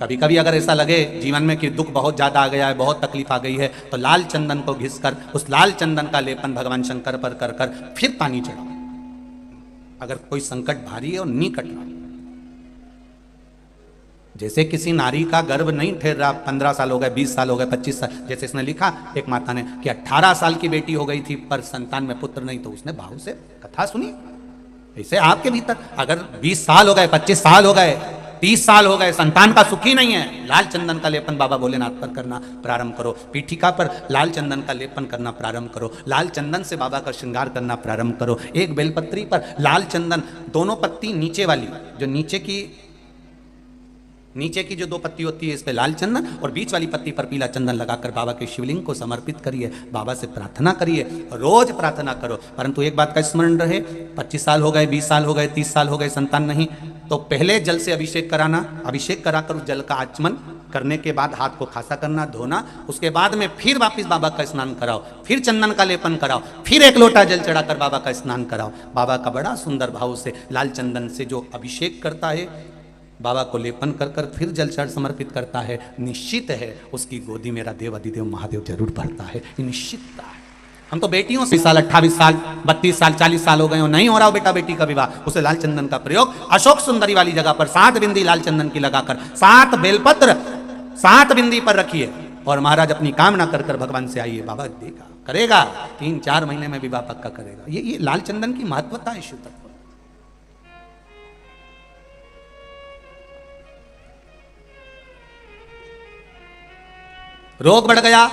कभी कभी अगर ऐसा लगे जीवन में कि दुख बहुत ज्यादा आ गया है, बहुत तकलीफ आ गई है, तो लाल चंदन को घिसकर उस लाल चंदन का लेपन भगवान शंकर पर कर कर फिर पानी चढ़ाओ। अगर कोई संकट भारी है और निकट रहा, जैसे किसी नारी का गर्भ नहीं ठहर रहा, 15 साल हो गए, 20 साल हो गए, 25 साल, जैसे इसने लिखा एक माता ने कि 18 साल की बेटी हो गई थी पर संतान में पुत्र नहीं, तो उसने भाव से कथा सुनी। ऐसे आपके भीतर अगर 20 साल हो गए, 25 साल हो गए, 30 साल हो गए, संतान का सुखी नहीं है, लाल चंदन का लेपन बाबा भोलेनाथ पर करना प्रारंभ करो। पीठिका पर लाल चंदन का लेपन करना प्रारंभ करो। लाल चंदन से बाबा का श्रृंगार करना प्रारंभ करो। एक बेलपत्री पर लाल चंदन, दोनों पत्ती नीचे वाली, जो नीचे की जो 2 पत्ती होती है, इस पे लाल चंदन, और बीच वाली पत्ती पर पीला चंदन लगाकर बाबा के शिवलिंग को समर्पित करिए। बाबा से प्रार्थना करिए, रोज प्रार्थना करो। परंतु एक बात का स्मरण रहे, 25 साल हो गए, 20 साल हो गए, 30 साल हो गए, संतान नहीं, तो पहले जल से अभिषेक कराना, अभिषेक कराकर उस जल का आचमन करने के बाद हाथ को खासा करना, धोना, उसके बाद में फिर वापस बाबा का स्नान कराओ, फिर चंदन का लेपन कराओ, फिर 1 लोटा जल चढ़ाकर बाबा का स्नान कराओ। बाबा का बड़ा सुंदर भाव से लाल चंदन से जो अभिषेक करता है, बाबा को लेपन कर कर फिर जल चढ़ समर्पित करता है, निश्चित है उसकी गोदी मेरा देव अधिदेव महादेव जरूर भरता है, ये निश्चितता है। हम तो बेटियों से 20 साल, 28 साल, 32 साल, 40 साल हो गए हो, नहीं हो रहा हो बेटा बेटी का विवाह, उसे लाल चंदन का प्रयोग अशोक सुंदरी वाली जगह पर 7 बिंदी लाल चंदन की लगाकर 7 बेलपत्र 7 बिंदी पर रखिए और महाराज अपनी कामना कर कर भगवान से आइए। बाबा देगा, करेगा, 3-4 महीने में विवाह पक्का करेगा। ये लाल चंदन की महत्वता है शिव तत्व। रोग बढ़ गया,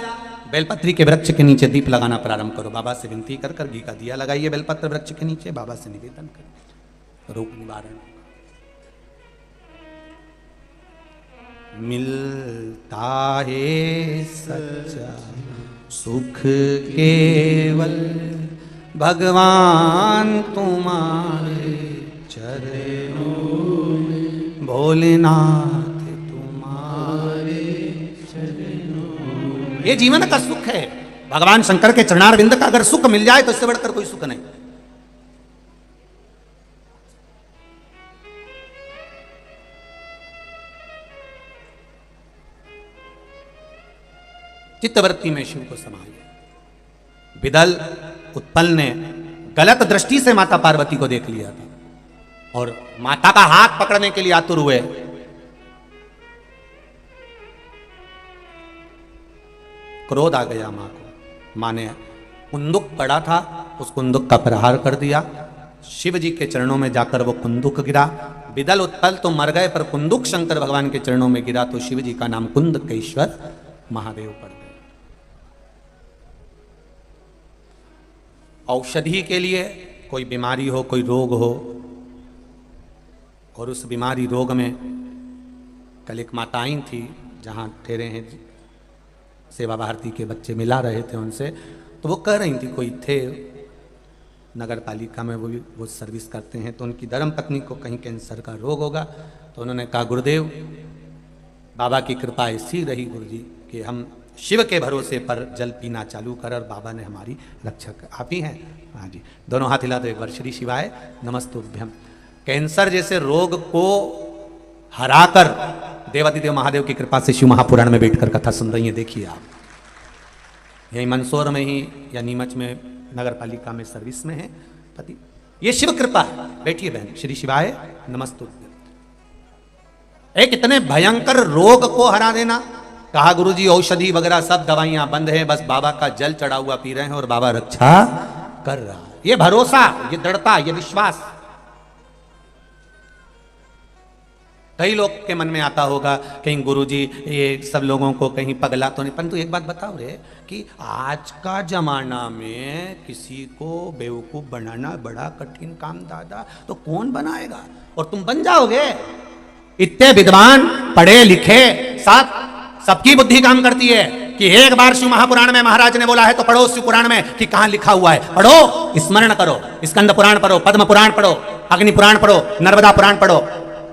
बेलपत्री के वृक्ष के नीचे दीप लगाना प्रारंभ करो। बाबा से विनती कर कर घी का दिया लगाइए बेलपत्र वृक्ष के नीचे, बाबा से निवेदन करिए, रोग निवारण। मिलता है सच्चा सुख केवल भगवान तुम्हारे चरणों में, भोलेनाथ ये जीवन का सुख है। भगवान शंकर के चरणारविंद का अगर सुख मिल जाए तो इससे बढ़कर कोई सुख नहीं। चित्तवृत्ति में शिव को समाइए। विदल उत्पल ने गलत दृष्टि से माता पार्वती को देख लिया था और माता का हाथ पकड़ने के लिए आतुर हुए। क्रोध आ गया मां को। मां ने कुंदुक पड़ा था, उस कुंदुक का प्रहार कर दिया। शिव जी के चरणों में जाकर वो कुंदुक गिरा। विदल उत्पल तो मर गए, पर कुंदुक शंकर भगवान के चरणों में गिरा तो शिव जी का नाम कुंदकेश्वर महादेव पड़ गए। औषधि के लिए कोई बीमारी हो, कोई रोग हो, और उस बीमारी रोग में कल एक माता आई थी जहां ठहरे हैं सेवा भारती के बच्चे, मिला रहे थे उनसे, तो वो कह रही थी कोई थे नगर पालिका में, वो सर्विस करते हैं, तो उनकी धर्म पत्नी को कहीं कैंसर का रोग होगा। तो उन्होंने कहा गुरुदेव बाबा की कृपा ऐसी रही गुरु जी कि हम शिव के भरोसे पर जल पीना चालू कर और बाबा ने हमारी रक्षा कर। आप ही हैं? हाँ जी। दोनों हाथ हिला दो एक बार, श्री शिवाय नमस्तुभ्यम। कैंसर जैसे रोग को हराकर देवादिदेव महादेव की कृपा से शिव महापुराण में बैठकर कथा सुन रही हैं। देखिए आप यही मंदसौर में ही या नीमच में नगर पालिका में सर्विस में है पति, ये शिव कृपा है। बैठिए बहन, श्री शिवाय नमस्तुभ्यम। एक इतने भयंकर रोग को हरा देना। कहा गुरुजी औषधि वगैरह सब दवाइयां बंद है, बस बाबा का जल चढ़ा हुआ पी रहे हैं और बाबा रक्षा कर रहा है। ये भरोसा, ये दृढ़ता, ये विश्वास कई लोग के मन में आता होगा कहीं गुरुजी ये सब लोगों को कहीं पगला तो नहीं। परंतु एक बात बताओ रे कि आज का जमाना में किसी को बेवकूफ बनाना बड़ा कठिन काम दादा, तो कौन बनाएगा? और तुम बन जाओगे। इतने विद्वान पढ़े लिखे सबकी बुद्धि काम करती है कि एक बार शिव महापुराण में महाराज ने बोला है तो पढ़ो शिव पुराण में कि कहां लिखा हुआ है, पढ़ो, स्मरण करो, स्कंद पुराण पढ़ो, पद्म पुराण पढ़ो, अग्नि पुराण पढ़ो, नर्मदा पुराण पढ़ो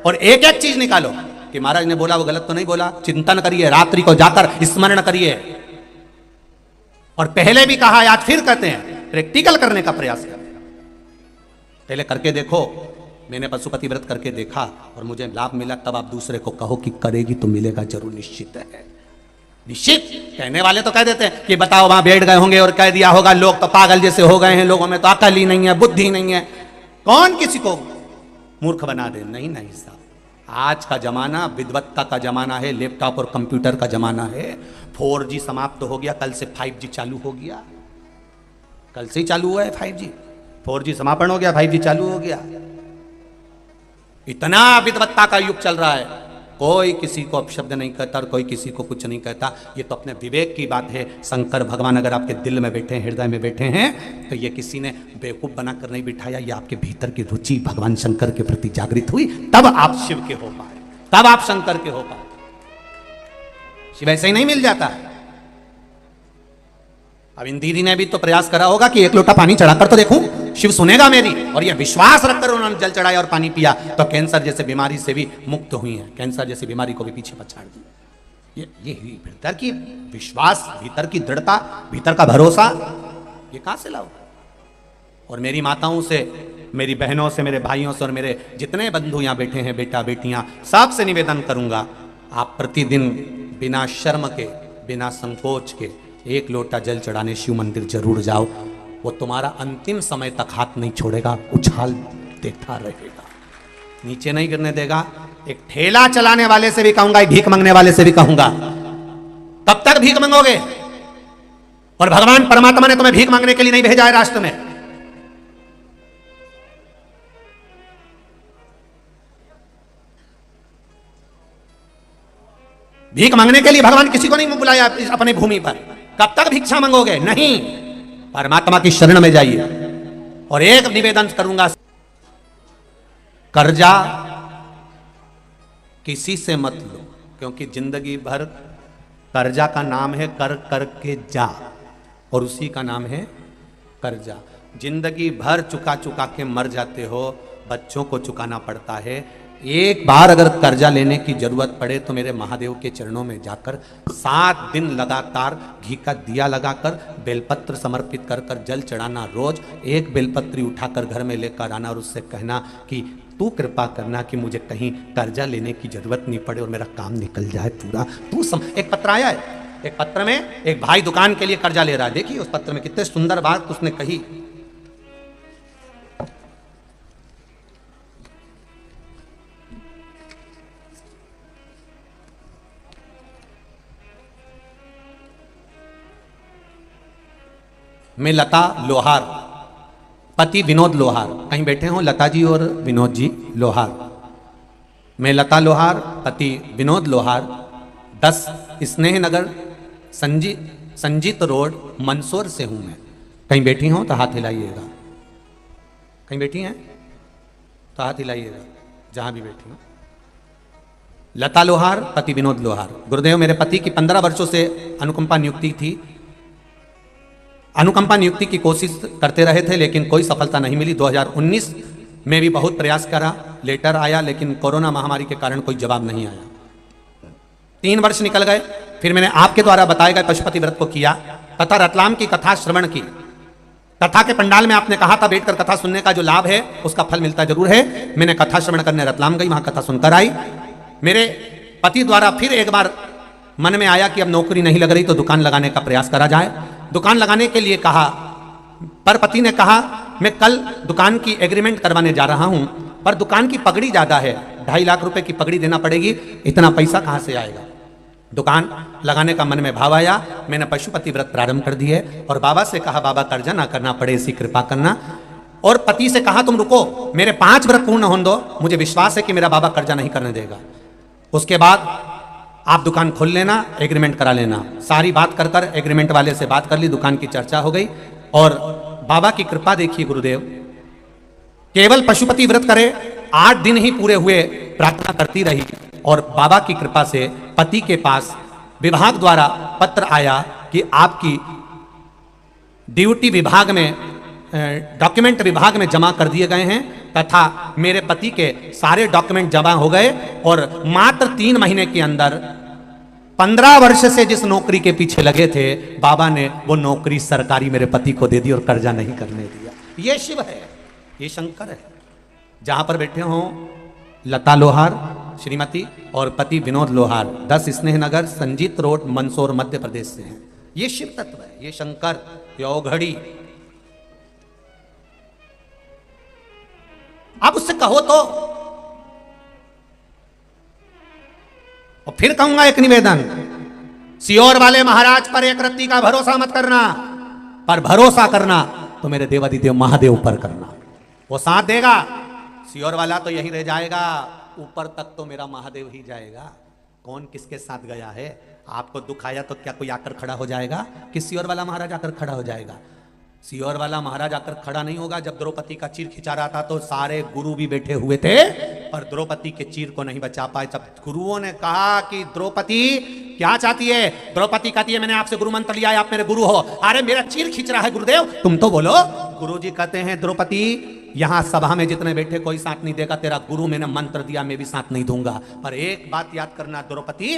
और एक एक चीज निकालो कि महाराज ने बोला वो गलत तो नहीं बोला। चिंतन करिए, रात्रि को जाकर स्मरण करिए। और पहले भी कहा, आज फिर कहते हैं, प्रैक्टिकल करने का प्रयास करें। पहले करके देखो, मैंने पशुपति व्रत करके देखा और मुझे लाभ मिला, तब आप दूसरे को कहो कि करेगी तो मिलेगा जरूर, निश्चित है, निश्चित। कहने वाले तो कह देते हैं कि बताओ वहां बैठ गए होंगे और कह दिया होगा, लोग तो पागल जैसे हो गए हैं, लोगों में तो अकल ही नहीं है, बुद्धि नहीं है। कौन किसी को मूर्ख बना दे? नहीं नहीं साहब, आज का जमाना विद्वत्ता का जमाना है, लैपटॉप और कंप्यूटर का जमाना है। 4G समाप्त हो गया, कल से 5G चालू हो गया, कल से ही चालू हुआ है 5G। 4G समापन हो गया, 5G चालू हो गया। इतना विद्वत्ता का युग चल रहा है, कोई किसी को अपशब्द नहीं कहता और कोई किसी को कुछ नहीं कहता। ये तो अपने विवेक की बात है। शंकर भगवान अगर आपके दिल में बैठे हैं, हृदय में बैठे हैं, तो ये किसी ने बेवकूफ बनाकर नहीं बिठाया, ये आपके भीतर की रुचि भगवान शंकर के प्रति जागृत हुई, तब आप शिव के हो पाए, तब आप शंकर के हो पाए। शिव ऐसे ही नहीं मिल जाता है। अब इन दीदी ने भी तो प्रयास करा होगा कि एक लोटा पानी चढ़ाकर तो देखूं, शिव सुनेगा मेरी, और यह विश्वास रखकर उन्होंने जल चढ़ाया और पानी पिया, तो कैंसर जैसे बीमारी से भी मुक्त हुई है, कैंसर जैसी बीमारी को भी पीछे पछाड़ दी। ये भीतर की विश्वास, भीतर की दृढ़ता, भीतर का भरोसा, ये कहां से लाओ? और मेरी माताओं से, मेरी बहनों से, मेरे भाइयों से और मेरे जितने बंधु यहां बैठे हैं, बेटा बेटियां, सबसे निवेदन करूंगा, आप प्रतिदिन बिना शर्म के, बिना संकोच के एक लोटा जल चढ़ाने शिव मंदिर जरूर जाओ। वो तुम्हारा अंतिम समय तक हाथ नहीं छोड़ेगा, उछाल देता रहेगा, नीचे नहीं गिरने देगा। एक ठेला चलाने वाले से भी कहूंगा, एक भीख मांगने वाले से भी कहूंगा, कब तक भीख मांगोगे? और भगवान परमात्मा ने तुम्हें भीख मांगने के लिए नहीं भेजा है राष्ट्र में। भीख मांगने के लिए भगवान किसी को नहीं बुलाया अपनी भूमि पर। कब तक भिक्षा मांगोगे? नहीं, परमात्मा की शरण में जाइए। और एक निवेदन करूंगा, कर्जा किसी से मत लो, क्योंकि जिंदगी भर कर्जा का नाम है कर करके जा, और उसी का नाम है कर्जा। जिंदगी भर चुका चुका के मर जाते हो, बच्चों को चुकाना पड़ता है। एक बार अगर कर्जा लेने की जरूरत पड़े तो मेरे महादेव के चरणों में जाकर 7 दिन लगातार घी का दिया लगाकर बेलपत्र समर्पित कर कर जल चढ़ाना। रोज एक बेलपत्री उठाकर घर में लेकर आना और उससे कहना कि तू कृपा करना कि मुझे कहीं कर्जा लेने की जरूरत नहीं पड़े और मेरा काम निकल जाए पूरा। एक पत्र आया है, एक पत्र में एक भाई दुकान के लिए कर्जा ले रहा है। देखिए उस पत्र में कितने सुंदर बात उसने कही। मैं लता लोहार, पति विनोद लोहार, कहीं बैठे हों लता जी और विनोद जी लोहार। मैं लता लोहार, पति विनोद लोहार, 10 स्नेह नगर संजीत रोड मंदसौर से हूं मैं। कहीं बैठी हों तो हाथ हिलाइएगा, कहीं बैठी हैं तो हाथ हिलाइएगा, जहां भी बैठी हो। लता लोहार, पति विनोद लोहार। गुरुदेव, मेरे पति की 15 वर्षों से अनुकंपा नियुक्ति थी। अनुकंपा नियुक्ति की कोशिश करते रहे थे लेकिन कोई सफलता नहीं मिली। 2019 में भी बहुत प्रयास करा, लेटर आया लेकिन कोरोना महामारी के कारण कोई जवाब नहीं आया। 3 वर्ष निकल गए, फिर मैंने आपके द्वारा बताए गए पशुपति व्रत को किया तथा रतलाम की कथा श्रवण की। कथा के पंडाल में आपने कहा था बैठकर कथा सुनने का जो लाभ है उसका फल मिलता जरूर है। मैंने कथा श्रवण करने रतलाम गई, वहां कथा सुनकर आई। मेरे पति द्वारा फिर एक बार मन में आया कि अब नौकरी नहीं लग रही तो दुकान लगाने का प्रयास करा जाए। दुकान लगाने के लिए कहा, पर पति ने कहा मैं कल दुकान की एग्रीमेंट करवाने जा रहा हूं, पर दुकान की पगड़ी ज्यादा है, 2.5 लाख रुपए की पगड़ी देना पड़ेगी, इतना पैसा कहां से आएगा। दुकान लगाने का मन में भाव आया, मैंने पशुपति व्रत प्रारंभ कर दिए और बाबा से कहा बाबा कर्जा ना करना पड़े ऐसी कृपा करना। और पति से कहा तुम रुको, मेरे 5 व्रत पूर्ण होने दो, मुझे विश्वास है कि मेरा बाबा कर्जा नहीं करने देगा। उसके बाद आप दुकान खोल लेना, एग्रीमेंट करा लेना। सारी बात कर कर एग्रीमेंट वाले से बात कर ली, दुकान की चर्चा हो गई और बाबा की कृपा देखिए गुरुदेव, केवल पशुपति व्रत करे 8 दिन ही पूरे हुए, प्रार्थना करती रही और बाबा की कृपा से पति के पास विभाग द्वारा पत्र आया कि आपकी ड्यूटी विभाग में, डॉक्यूमेंट विभाग में जमा कर दिए गए हैं तथा मेरे पति के सारे डॉक्यूमेंट जमा हो गए और मात्र 3 महीने के अंदर 15 वर्ष से जिस नौकरी के पीछे लगे थे बाबा ने वो नौकरी सरकारी मेरे पति को दे दी और कर्जा नहीं करने दिया। ये शिव है, ये शंकर है। जहां पर बैठे हों लता लोहार श्रीमती और पति विनोद लोहार 10 स्नेह नगर संजीत रोड मंदसौर मध्य प्रदेश से हैं। ये शिव तत्व है, ये शंकर, ये औघड़ी। आप उससे कहो तो। और फिर कहूंगा एक निवेदन, सियोर वाले महाराज पर एक रत्ती का भरोसा मत करना, पर भरोसा करना तो मेरे देवादिदेव महादेव पर करना, वो साथ देगा। सियोर वाला तो यही रह जाएगा, ऊपर तक तो मेरा महादेव ही जाएगा। कौन किसके साथ गया है? आपको दुख आया तो क्या कोई आकर खड़ा हो जाएगा कि सियोर वाला महाराज आकर खड़ा हो जाएगा? सियोर वाला महाराज आकर खड़ा नहीं होगा। जब द्रौपदी का चीर खिंचा रहा था तो सारे गुरु भी बैठे हुए थे, पर द्रौपदी के चीर को नहीं बचा पाए। जब गुरुओं ने कहा कि द्रौपदी क्या चाहती है, द्रौपदी कहती है मैंने आपसे गुरु मंत्र लिया है, आप मेरे गुरु हो। अरे मेरा चीर खींच रहा है गुरुदेव, तुम तो बोलो। गुरुजी कहते हैं द्रौपदी यहां सभा में जितने बैठे कोई साथ नहीं देगा, तेरा गुरु मैंने मंत्र दिया, मैं भी साथ नहीं दूंगा। पर एक बात याद करना द्रौपदी,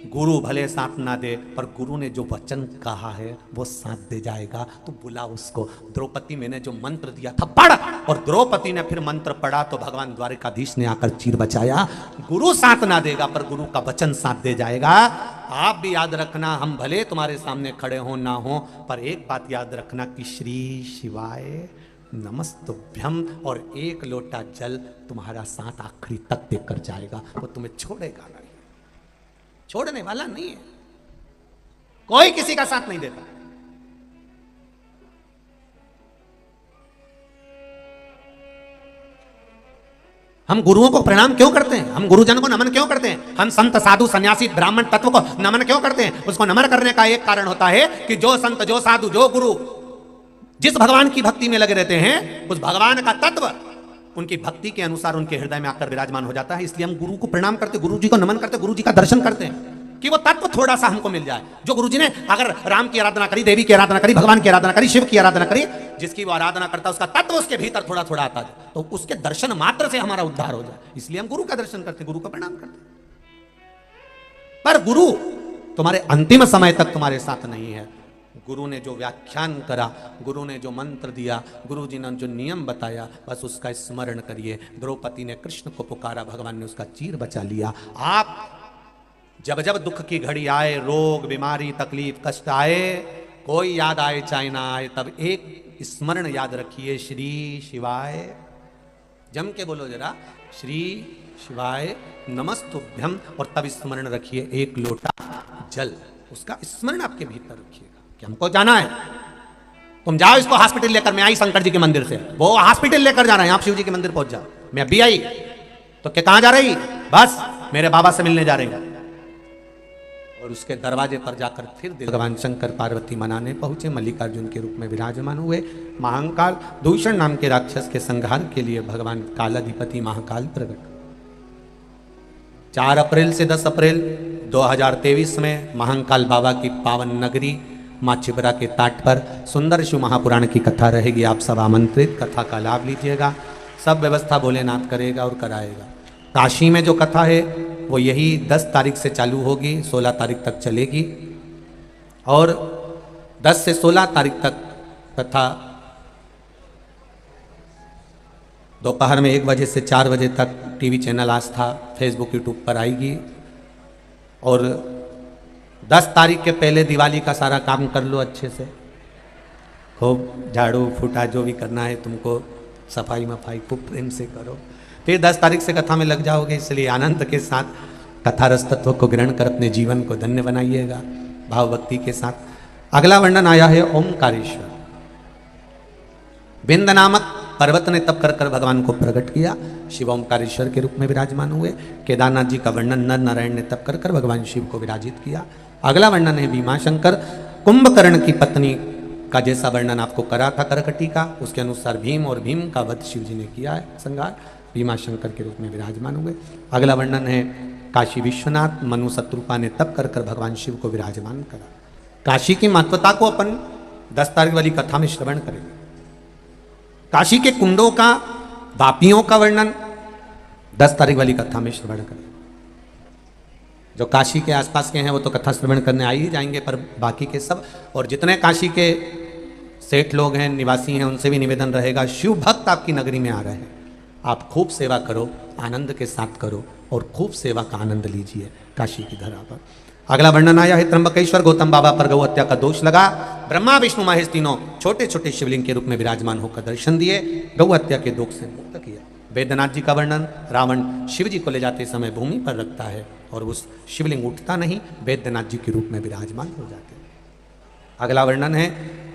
गुरु भले साथ ना दे, पर गुरु ने जो वचन कहा है वो साथ दे जाएगा। तो बुला उसको। द्रौपदी मैंने जो मंत्र दिया था पढ़, और द्रौपदी ने फिर मंत्र पढ़ा तो भगवान द्वारिकाधीश ने आकर चीर बचाया। गुरु साथ ना देगा पर गुरु का वचन साथ दे जाएगा। आप भी याद रखना, हम भले तुम्हारे सामने खड़े हो ना हो, पर एक बात याद रखना कि श्री शिवाय नमस्तुभ्यम और एक लोटा जल तुम्हारा साथ आखिरी तक देकर जाएगा। वो तुम्हें छोड़ेगा नहीं, छोड़ने वाला नहीं है, कोई किसी का साथ नहीं देता। हम गुरुओं को प्रणाम क्यों करते हैं? हम गुरुजन को नमन क्यों करते हैं? हम संत साधु सन्यासी ब्राह्मण तत्व को नमन क्यों करते हैं? उसको नमन करने का एक कारण होता है कि जो संत, जो साधु, जो गुरु जिस भगवान की भक्ति में लगे रहते हैं, उस भगवान का तत्व उनकी भक्ति के अनुसार उनके हृदय में आकर विराजमान हो जाता है। इसलिए हम गुरु को प्रणाम करते, गुरु जी को नमन करते, गुरु जी का दर्शन करते हैं कि वो तत्व थोड़ा सा हमको मिल जाए। जो गुरु जी ने अगर राम की आराधना करी, देवी की आराधना करी, भगवान की आराधना करी, शिव की आराधना करी, जिसकी वो आराधना करता है उसका तत्व उसके भीतर थोड़ा थोड़ा आता है, तो उसके दर्शन मात्र से हमारा उद्धार हो जाए। इसलिए हम गुरु का दर्शन करते, गुरु को प्रणाम करते। पर गुरु तुम्हारे अंतिम समय तक तुम्हारे साथ नहीं है। गुरु ने जो व्याख्यान करा, गुरु ने जो मंत्र दिया, गुरु जी ने जो नियम बताया, बस उसका स्मरण करिए। द्रौपदी ने कृष्ण को पुकारा, भगवान ने उसका चीर बचा लिया। आप जब जब दुख की घड़ी आए, रोग, बीमारी, तकलीफ, कष्ट आए, कोई याद आए चाहे ना आए, तब एक स्मरण याद रखिए, श्री शिवाय। जम के बोलो जरा, श्री शिवाय नमस्तुभ्यम, और तब स्मरण रखिए एक लोटा जल, उसका स्मरण आपके भीतर रखिएगा कि हमको जाना है। तुम जाओ इसको हॉस्पिटल लेकर, मैं आई शंकर जी के मंदिर से, वो हॉस्पिटल लेकर जा रहे हैं, आप शिव जी के मंदिर पहुंच जाओ। मैं अभी आई तो क्या कहां जा रही? बस मेरे बाबा से मिलने जा रही है। और उसके दरवाजे पर जाकर फिर भगवान शंकर पार्वती मनाने पहुंचे, मल्लिकार्जुन के रूप में विराजमान हुए। महाकाल दूषण नाम के राक्षस के संहार के लिए भगवान कालाधिपति महाकाल प्रकट। 4 अप्रैल से 10 अप्रैल 2023 में महाकाल बाबा की पावन नगरी माँ चिबरा के ताट पर सुंदर शिव महापुराण की कथा रहेगी। आप सब आमंत्रित, कथा का लाभ लीजिएगा। सब व्यवस्था भोलेनाथ करेगा और कराएगा। काशी में जो कथा है वो यही 10 तारीख से चालू होगी, 16 तारीख तक चलेगी, और 10 से 16 तारीख तक कथा दोपहर में 1 बजे से 4 बजे तक टीवी चैनल आस्था, फेसबुक, यूट्यूब पर आएगी। और 10 तारीख के पहले दिवाली का सारा काम कर लो अच्छे से, खूब झाड़ू फूटा जो भी करना है तुमको, सफाई मफाई खूब प्रेम से करो। फिर 10 तारीख से कथा में लग जाओगे। इसलिए आनंद के साथ कथा रस तत्व को ग्रहण कर अपने जीवन को धन्य बनाइएगा भाव भक्ति के साथ। अगला वर्णन आया है ओमकारेश्वर। बिंद नामक पर्वत ने तप कर कर भगवान को प्रकट किया, शिव ओमकारेश्वर के रूप में विराजमान हुए। केदारनाथ जी का वर्णन नर नारायण ने तप कर कर भगवान शिव को विराजित किया। अगला वर्णन है भीमाशंकर। कुंभकर्ण की पत्नी का जैसा वर्णन आपको करा था करकटी का, उसके अनुसार भीम और भीम का वध शिव जी ने किया है संहार, भीमाशंकर के रूप में विराजमान हुए। अगला वर्णन है काशी विश्वनाथ। मनु शत्रुपा ने तप कर कर भगवान शिव को विराजमान करा। काशी की महत्वता को अपन 10 तारीख वाली कथा में श्रवण करेंगे। काशी के कुंडों का, वापियों का वर्णन 10 तारीख वाली कथा में श्रवण करें। जो काशी के आसपास के हैं वो तो कथा श्रवण करने आ ही जाएंगे, पर बाकी के सब, और जितने काशी के सेठ लोग हैं, निवासी हैं, उनसे भी निवेदन रहेगा, शिव भक्त आपकी नगरी में आ रहे हैं, आप खूब सेवा करो, आनंद के साथ करो और खूब सेवा का आनंद लीजिए काशी की धरा पर। अगला वर्णन आया है त्र्यंबकेश्वर गौतम बाबा पर गौ हत्या का दोष लगा। ब्रह्मा विष्णु महेश तीनों छोटे छोटे शिवलिंग के रूप में विराजमान होकर दर्शन दिए, गौ हत्या के दोष से मुक्त किया। वैद्यनाथ जी का वर्णन, रावण शिव जी को ले जाते समय भूमि पर रखता है और उस शिवलिंग उठता नहीं, वैद्यनाथ जी के रूप में विराजमान हो जाते हैं। अगला वर्णन है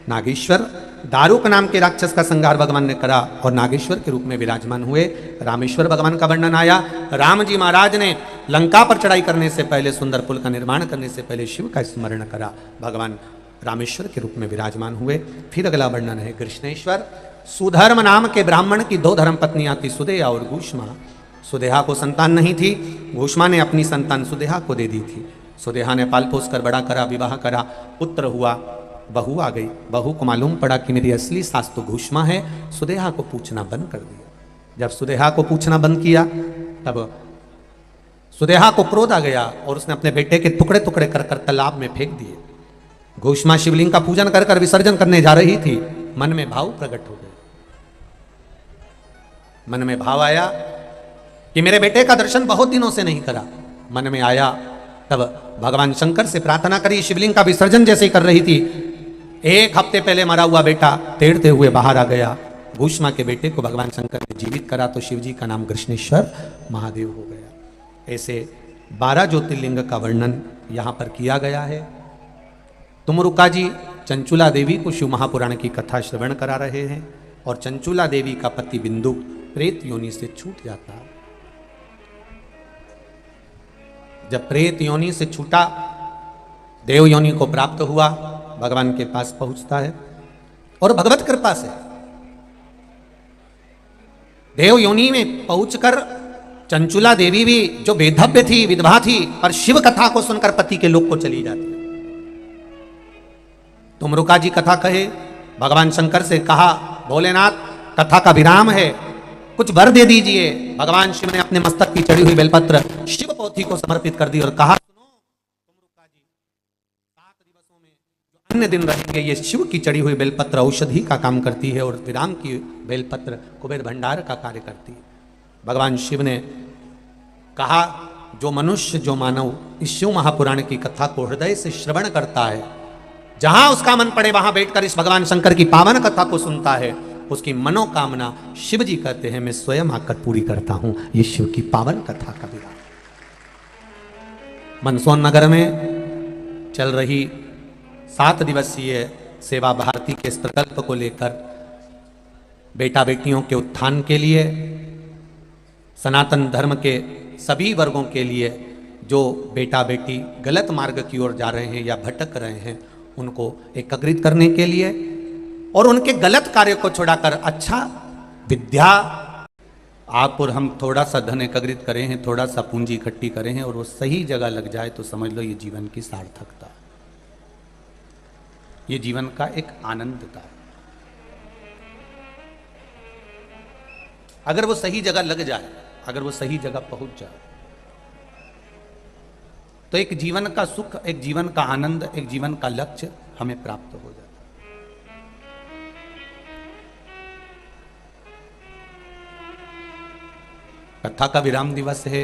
नागेश्वर, दारुक नाम के राक्षस का संहार भगवान ने करा और नागेश्वर के रूप में विराजमान हुए। रामेश्वर भगवान का वर्णन आया, राम जी महाराज ने लंका पर चढ़ाई करने से पहले, सुंदर पुल का निर्माण करने से पहले शिव का स्मरण करा, भगवान रामेश्वर के रूप में विराजमान हुए। फिर अगला वर्णन है कृष्णेश्वर, सुधर्म नाम के ब्राह्मण की 2 धर्म पत्नियां थी, सुदेहा और घूष्मा। सुदेहा को संतान नहीं थी, घूष्मा ने अपनी संतान सुदेहा को दे दी थी। सुदेहा ने पाल पोस कर बड़ा करा, विवाह करा, पुत्र हुआ, बहू आ गई। बहू को मालूम पड़ा कि मेरी असली सास तो घूष्मा है, सुदेहा को पूछना बंद कर दिया। जब सुदेहा को पूछना बंद किया तब सुदेहा को क्रोध आ गया और उसने अपने बेटे के टुकड़े टुकड़े कर कर तालाब में फेंक दिए। घूष्मा शिवलिंग का पूजन कर कर विसर्जन करने जा रही थी, मन में भाव प्रकट हो गए। मन में भाव आया कि मेरे बेटे का दर्शन बहुत दिनों से नहीं करा। मन में आया, तब भगवान शंकर से प्रार्थना करी। शिवलिंग का विसर्जन जैसे ही कर रही थी, 1 हफ्ते पहले मरा हुआ बेटा तैरते हुए बाहर आ गया। घूष्मा के बेटे को भगवान शंकर ने जीवित करा तो शिवजी का नाम कृष्णेश्वर महादेव हो गया। ऐसे 12 ज्योतिर्लिंग का वर्णन यहां पर किया गया है। तुमरुका जी चंचुला देवी को शिव महापुराण की कथा श्रवण करा रहे हैं और चंचुला देवी का पति बिंदु प्रेत योनि से छूट जाता है। जब प्रेत योनि से छूटा, देव योनि को प्राप्त हुआ, भगवान के पास पहुंचता है और भगवत कृपा से देव योनि में पहुंचकर चंचुला देवी भी जो वेधव्य थी, विधवा थी, पर शिव कथा को सुनकर पति के लोक को चली जाती है। तुमरुका जी कथा कहे, भगवान शंकर से कहा, भोलेनाथ कथा का विराम है, कुछ वर दे दीजिए। भगवान शिव ने अपने मस्तक की चढ़ी हुई बेलपत्र शिव पोथी को समर्पित कर दी और कहा, सुनो तुमरुका जी, 7 दिवसों में जो अन्य दिन रहेंगे, ये शिव की चढ़ी हुई बेलपत्र औषधि का काम करती है और विराम की बेलपत्र कुबेर भंडार का कार्य करती है। भगवान शिव ने कहा, जो मनुष्य, जो मानव इस शिव महापुराण की कथा को हृदय से श्रवण करता है, जहां उसका मन पड़े वहां बैठकर इस भगवान शंकर की पावन कथा को सुनता है, उसकी मनोकामना शिव जी कहते हैं मैं स्वयं आकर पूरी करता हूं। ये शिव की पावन कथा का विराम। मंदसौर नगर में चल रही 7 दिवसीय सेवा भारती के इस प्रकल्प को लेकर बेटा बेटियों के उत्थान के लिए, सनातन धर्म के सभी वर्गों के लिए जो बेटा बेटी गलत मार्ग की ओर जा रहे हैं या भटक रहे हैं, उनको एकत्रित करने के लिए और उनके गलत कार्य को छुड़ाकर अच्छा विद्या, आप और हम थोड़ा सा धन एकत्रित करें हैं, थोड़ा सा पूंजी इकट्ठी करें हैं और वो सही जगह लग जाए तो समझ लो ये जीवन की सार्थकता, ये जीवन का एक आनंदता है। अगर वो सही जगह लग जाए, अगर वो सही जगह पहुंच जाए तो एक जीवन का सुख, एक जीवन का आनंद, एक जीवन का लक्ष्य हमें प्राप्त हो जाता है। कथा का विराम दिवस है।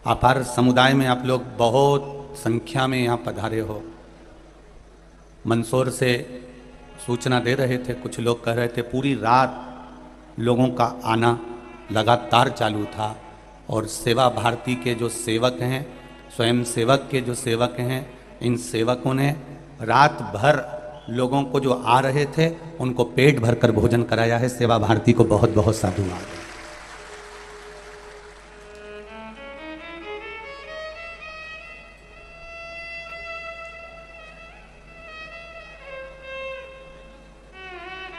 अपार समुदाय में आप लोग बहुत संख्या में यहां पधारे हो। मंदसौर से सूचना दे रहे थे, कुछ लोग कह रहे थे पूरी रात लोगों का आना लगातार चालू था और सेवा भारती के जो सेवक हैं, स्वयं सेवक के जो सेवक हैं, इन सेवकों ने रात भर लोगों को जो आ रहे थे उनको पेट भरकर भोजन कराया है। सेवा भारती को बहुत बहुत साधुवाद।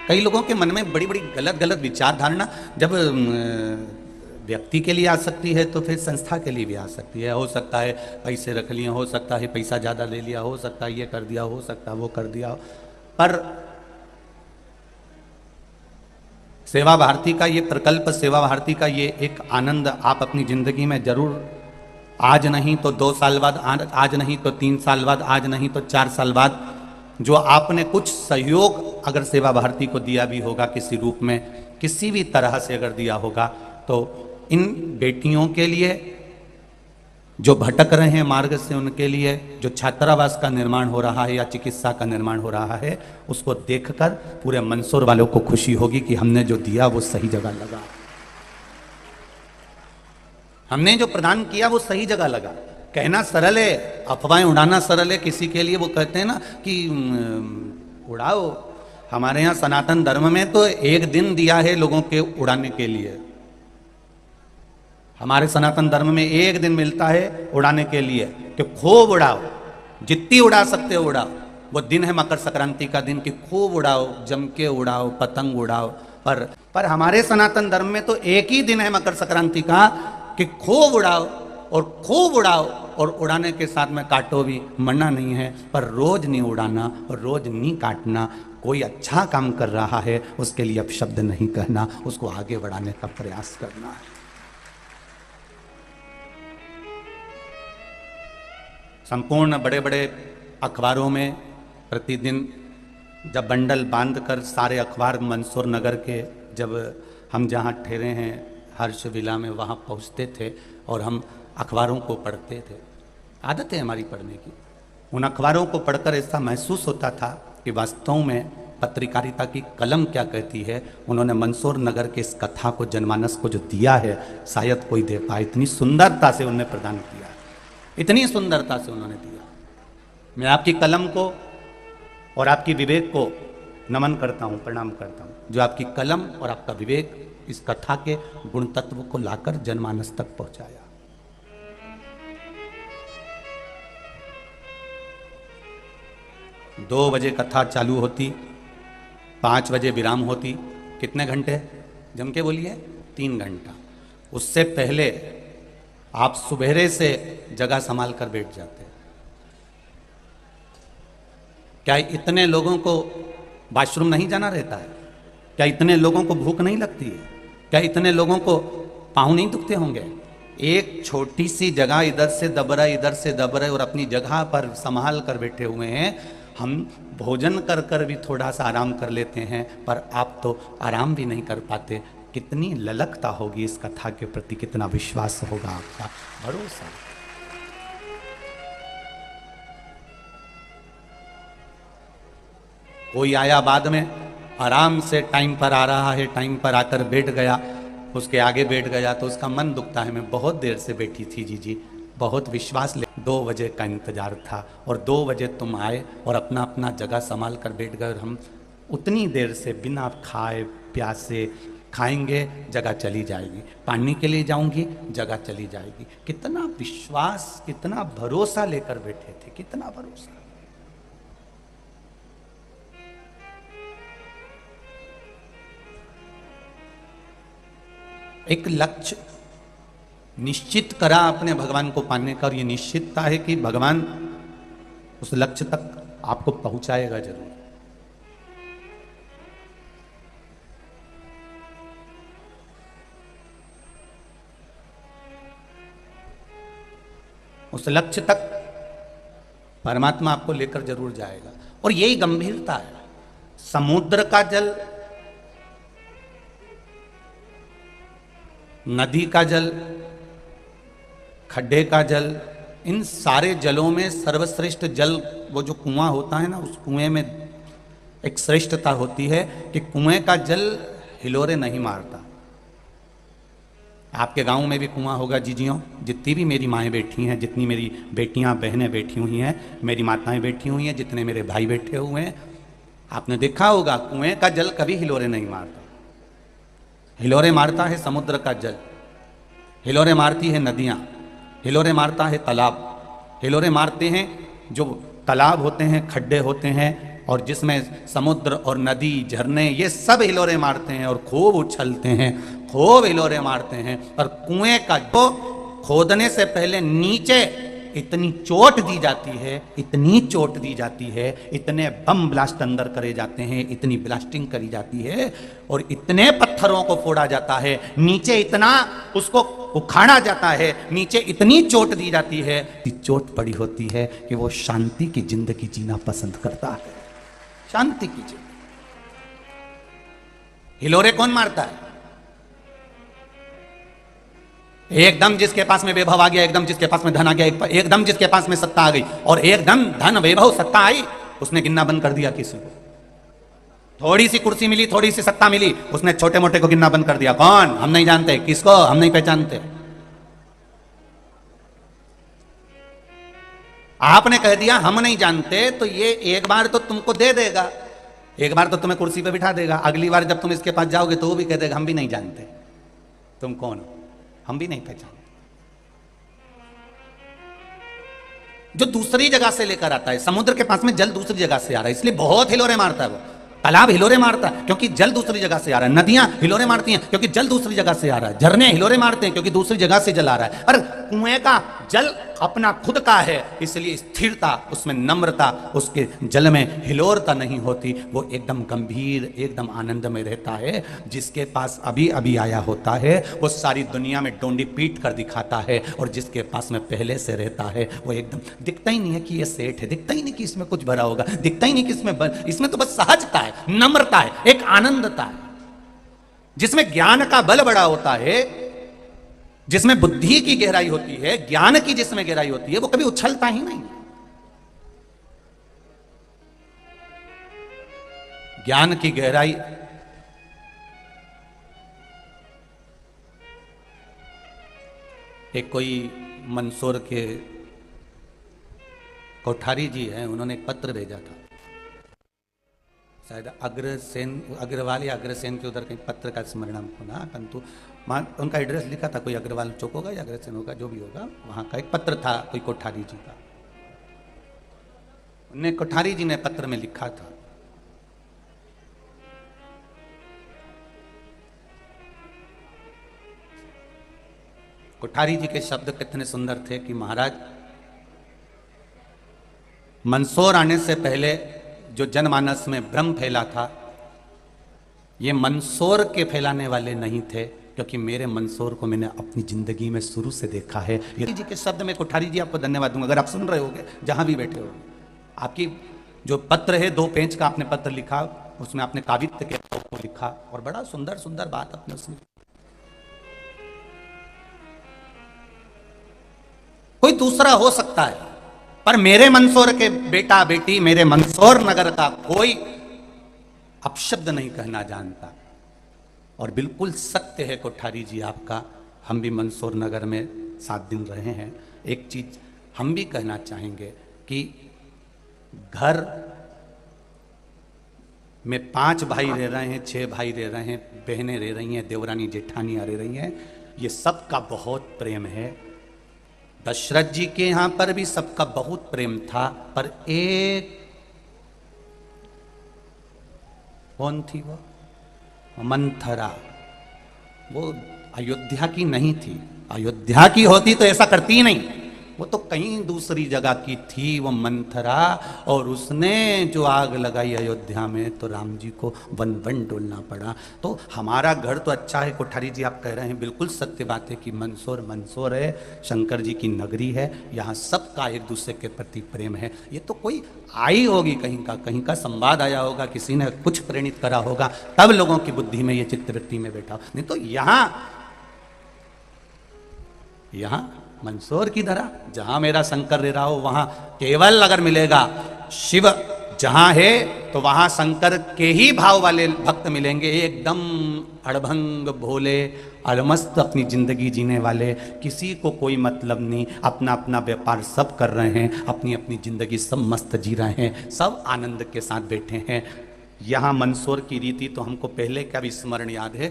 कई लोगों के मन में बड़ी बड़ी गलत गलत विचार धारणा जब व्यक्ति के लिए आ सकती है तो फिर संस्था के लिए भी आ सकती है। हो सकता है पैसे रख लिए, हो सकता है पैसा ज़्यादा ले लिया, हो सकता है ये कर दिया, हो सकता है वो कर दिया, पर सेवा भारती का ये प्रकल्प, सेवा भारती का ये एक आनंद आप अपनी जिंदगी में जरूर, आज नहीं तो 2 साल बाद, आज नहीं तो 3 साल बाद, आज नहीं तो 4 साल बाद, जो आपने कुछ सहयोग अगर सेवा भारती को दिया भी होगा किसी रूप में, किसी भी तरह से अगर दिया होगा, तो इन बेटियों के लिए जो भटक रहे हैं मार्ग से, उनके लिए जो छात्रावास का निर्माण हो रहा है या चिकित्सा का निर्माण हो रहा है, उसको देखकर पूरे मंदसौर वालों को खुशी होगी कि हमने जो दिया वो सही जगह लगा, हमने जो प्रदान किया वो सही जगह लगा। कहना सरल है, अफवाहें उड़ाना सरल है। किसी के लिए वो कहते हैं ना कि उड़ाओ। हमारे यहाँ सनातन धर्म में तो एक दिन दिया है लोगों के उड़ाने के लिए। हमारे सनातन धर्म में एक दिन मिलता है उड़ाने के लिए कि खूब उड़ाओ, जितनी उड़ा सकते हो उड़ाओ। वो दिन है मकर संक्रांति का दिन कि खूब उड़ाओ, जम के उड़ाओ, पतंग उड़ाओ। पर हमारे सनातन धर्म में तो एक ही दिन है मकर संक्रांति का कि खूब उड़ाओ और खूब उड़ाओ, और उड़ाने के साथ में काटो भी, मना नहीं है, पर रोज नहीं उड़ाना और रोज नहीं काटना। कोई अच्छा काम कर रहा है उसके लिए अपशब्द नहीं कहना, उसको आगे बढ़ाने का प्रयास करना है। संपूर्ण बड़े बड़े अखबारों में प्रतिदिन जब बंडल बांधकर सारे अखबार मंदसौर नगर के, जब हम जहाँ ठहरे हैं हर्ष विला में, वहाँ पहुँचते थे और हम अखबारों को पढ़ते थे। आदत है हमारी पढ़ने की। उन अखबारों को पढ़कर ऐसा महसूस होता था कि वास्तव में पत्रकारिता की कलम क्या कहती है। उन्होंने मंदसौर नगर के इस कथा को, जनमानस को जो दिया है, शायद कोई दे पाए। इतनी सुंदरता से उन्होंने प्रदान किया, इतनी सुंदरता से उन्होंने दिया। मैं आपकी कलम को और आपकी विवेक को नमन करता हूँ, प्रणाम करता हूँ, जो आपकी कलम और आपका विवेक इस कथा के गुण तत्व को लाकर जनमानस तक पहुंचाया। 2 बजे कथा चालू होती, 5 बजे विराम होती। कितने घंटे जम के बोलिए? 3 घंटा। उससे पहले आप सुबेरे से जगह संभाल कर बैठ जाते। क्या इतने लोगों को वॉशरूम नहीं जाना रहता है? क्या इतने लोगों को भूख नहीं लगती है? क्या इतने लोगों को पाँव नहीं दुखते होंगे? एक छोटी सी जगह इधर से दब रहा है, इधर से दब रहा है, और अपनी जगह पर संभाल कर बैठे हुए हैं। हम भोजन कर कर भी थोड़ा सा आराम कर लेते हैं, पर आप तो आराम भी नहीं कर पाते। कितनी ललकता होगी इस कथा के प्रति, कितना विश्वास होगा आपका, भरोसा। कोई आया बाद में, आराम से टाइम पर आ रहा है, टाइम पर आकर बैठ गया, उसके आगे बैठ गया तो उसका मन दुखता है। मैं बहुत देर से बैठी थी जी, बहुत विश्वास ले, 2 बजे का इंतजार था और 2 बजे तुम आए और अपना अपना जगह संभाल कर बैठ गए। और हम उतनी देर से बिना खाए प्यासे खाएंगे, जगह चली जाएगी। पानी के लिए जाऊंगी, जगह चली जाएगी। कितना विश्वास, कितना भरोसा लेकर बैठे थे, कितना भरोसा। एक लक्ष्य निश्चित करा अपने भगवान को पाने का, और ये निश्चितता है कि भगवान उस लक्ष्य तक आपको पहुंचाएगा जरूर। उस लक्ष्य तक परमात्मा आपको लेकर जरूर जाएगा। और यही गंभीरता है। समुद्र का जल, नदी का जल, खड्डे का जल, इन सारे जलों में सर्वश्रेष्ठ जल वो जो कुआं होता है ना, उस कुएं में एक श्रेष्ठता होती है कि कुएं का जल हिलोरे नहीं मारता। आपके गांव में भी कुआं होगा जीजियों, जितनी भी मेरी माएँ बैठी हैं, जितनी मेरी बेटियां बहनें बैठी हुई हैं, मेरी माताएं बैठी हुई हैं, जितने मेरे भाई बैठे हुए हैं, आपने देखा होगा कुएं का जल कभी हिलोरे नहीं मारता। हिलोरे मारता है समुद्र का जल, हिलोरे मारती है नदियाँ, हिलोरे मारता है तालाब, हिलोरे मारते हैं जो तालाब होते हैं, खड्डे होते हैं, और जिसमें समुद्र और नदी, झरने, ये सब हिलोरे मारते हैं और खूब उछलते हैं, खूब हिलोरे मारते हैं। और कुएं का जो खोदने से पहले नीचे इतनी चोट दी जाती है, इतनी चोट दी जाती है, इतने बम ब्लास्ट अंदर करे जाते हैं, इतनी ब्लास्टिंग करी जाती है, और इतने पत्थरों को फोड़ा जाता है, नीचे इतना उसको उखाड़ा जाता है, नीचे इतनी चोट दी जाती है, चोट पड़ी होती है कि वो शांति की जिंदगी जीना पसंद करता है, शांति की जिंदगी। हिलोरे कौन मारता है? एकदम जिसके पास में वैभव आ गया, एकदम जिसके पास में धन आ गया, एकदम जिसके पास में सत्ता आ गई, और एकदम धन वैभव सत्ता आई, उसने गिनना बंद कर दिया किसी को। थोड़ी सी कुर्सी मिली, थोड़ी सी सत्ता मिली, उसने छोटे मोटे को गिनना बंद कर दिया। कौन? हम नहीं जानते। किसको? हम नहीं पहचानते। आपने कह दिया हम नहीं जानते, तो ये एक बार तो तुमको दे देगा, एक बार तो तुम्हें कुर्सी पे बिठा देगा, अगली बार जब तुम इसके पास जाओगे तो वो भी कह देगा हम भी नहीं जानते, तुम कौन हो, हम भी नहीं पहचानते। जो दूसरी जगह से लेकर आता है, समुद्र के पास में जल दूसरी जगह से आ रहा है, इसलिए बहुत हिलोरे मारता है वो। तालाब हिलोरे मारता है क्योंकि जल दूसरी जगह से आ रहा है। नदियां हिलोरे मारती हैं क्योंकि जल दूसरी जगह से आ रहा है। झरने हिलोरे मारते हैं क्योंकि दूसरी जगह से जल आ रहा है। पर कुएं का जल अपना खुद का है, इसलिए स्थिरता, उसमें नम्रता, उसके जल में हिलोरता नहीं होती। वो एकदम गंभीर, एकदम आनंद में रहता है। जिसके पास अभी अभी आया होता है वो सारी दुनिया में डोंडी पीट कर दिखाता है, और जिसके पास में पहले से रहता है वो एकदम दिखता ही नहीं है कि ये सेठ है, दिखता ही नहीं कि इसमें कुछ भरा होगा, दिखता ही नहीं कि इसमें तो बस सहजता है, नम्रता है, एक आनंदता है। जिसमें ज्ञान का बल बड़ा होता है, जिसमें बुद्धि की गहराई होती है, ज्ञान की जिसमें गहराई होती है, वो कभी उछलता ही नहीं। ज्ञान की गहराई एक कोई मंदसौर के कोठारी जी हैं, उन्होंने एक पत्र भेजा था, शायद अग्रसेन, अग्रवाल या अग्रसेन के उधर कहीं पत्र का स्मरण हमको ना, परंतु उनका एड्रेस लिखा था, कोई अग्रवाल चौक होगा या अग्रसेन होगा, जो भी होगा, वहां का एक पत्र था कोई कोठारी जी का। उन्हें कोठारी जी ने पत्र में लिखा था, कोठारी जी के शब्द कितने सुंदर थे कि महाराज, मंदसौर आने से पहले जो जनमानस में भ्रम फैला था, ये मंदसौर के फैलाने वाले नहीं थे, क्योंकि मेरे मंदसौर को मैंने अपनी जिंदगी में शुरू से देखा है। ये जी के शब्द में कोठारी जी आपको धन्यवाद दूंगा, अगर आप सुन रहे होगे जहां भी बैठे हो। आपकी जो पत्र है, 2 पेज का आपने पत्र लिखा, उसमें आपने काव्यत्व के को लिखा, और बड़ा सुंदर सुंदर बात आपने उसमें। कोई दूसरा हो सकता है, पर मेरे मंदसौर के बेटा बेटी, मेरे मंदसौर नगर का कोई अपशब्द नहीं कहना जानता। और बिल्कुल सत्य है कोठारी जी आपका, हम भी मंदसौर नगर में 7 दिन रहे हैं। एक चीज हम भी कहना चाहेंगे कि घर में 5 भाई रह रहे हैं, 6 भाई रह रहे हैं, बहनें रह रही हैं, देवरानी जेठानियां रह रही हैं, ये सबका बहुत प्रेम है। दशरथ जी के यहां पर भी सबका बहुत प्रेम था, पर एक कौन थी वो? मंथरा, वो अयोध्या की नहीं थी। अयोध्या की होती तो ऐसा करती ही नहीं, वो तो कहीं दूसरी जगह की थी वो मंथरा, और उसने जो आग लगाई अयोध्या में तो राम जी को वन वन डोलना पड़ा। तो हमारा घर तो अच्छा है, कोठारी जी आप कह रहे हैं, बिल्कुल सत्य बात है कि मंदसौर मंदसौर है, शंकर जी की नगरी है, यहाँ सबका एक दूसरे के प्रति प्रेम है। ये तो कोई आई होगी कहीं का संवाद आया होगा, किसी ने कुछ प्रेरित करा होगा, तब लोगों की बुद्धि में ये चित्तवृत्ति में बैठा, नहीं तो यहाँ मंदसौर की धरा, जहां मेरा शंकर रह रहा हो, वहां केवल अगर मिलेगा शिव जहां है तो वहां शंकर के ही भाव वाले भक्त मिलेंगे, एकदम अड़भंग भोले अलमस्त अपनी जिंदगी जीने वाले, किसी को कोई मतलब नहीं, अपना अपना व्यापार सब कर रहे हैं, अपनी अपनी जिंदगी सब मस्त जी रहे हैं, सब आनंद के साथ बैठे हैं। यहाँ मंदसौर की रीति तो हमको पहले का भी स्मरण याद है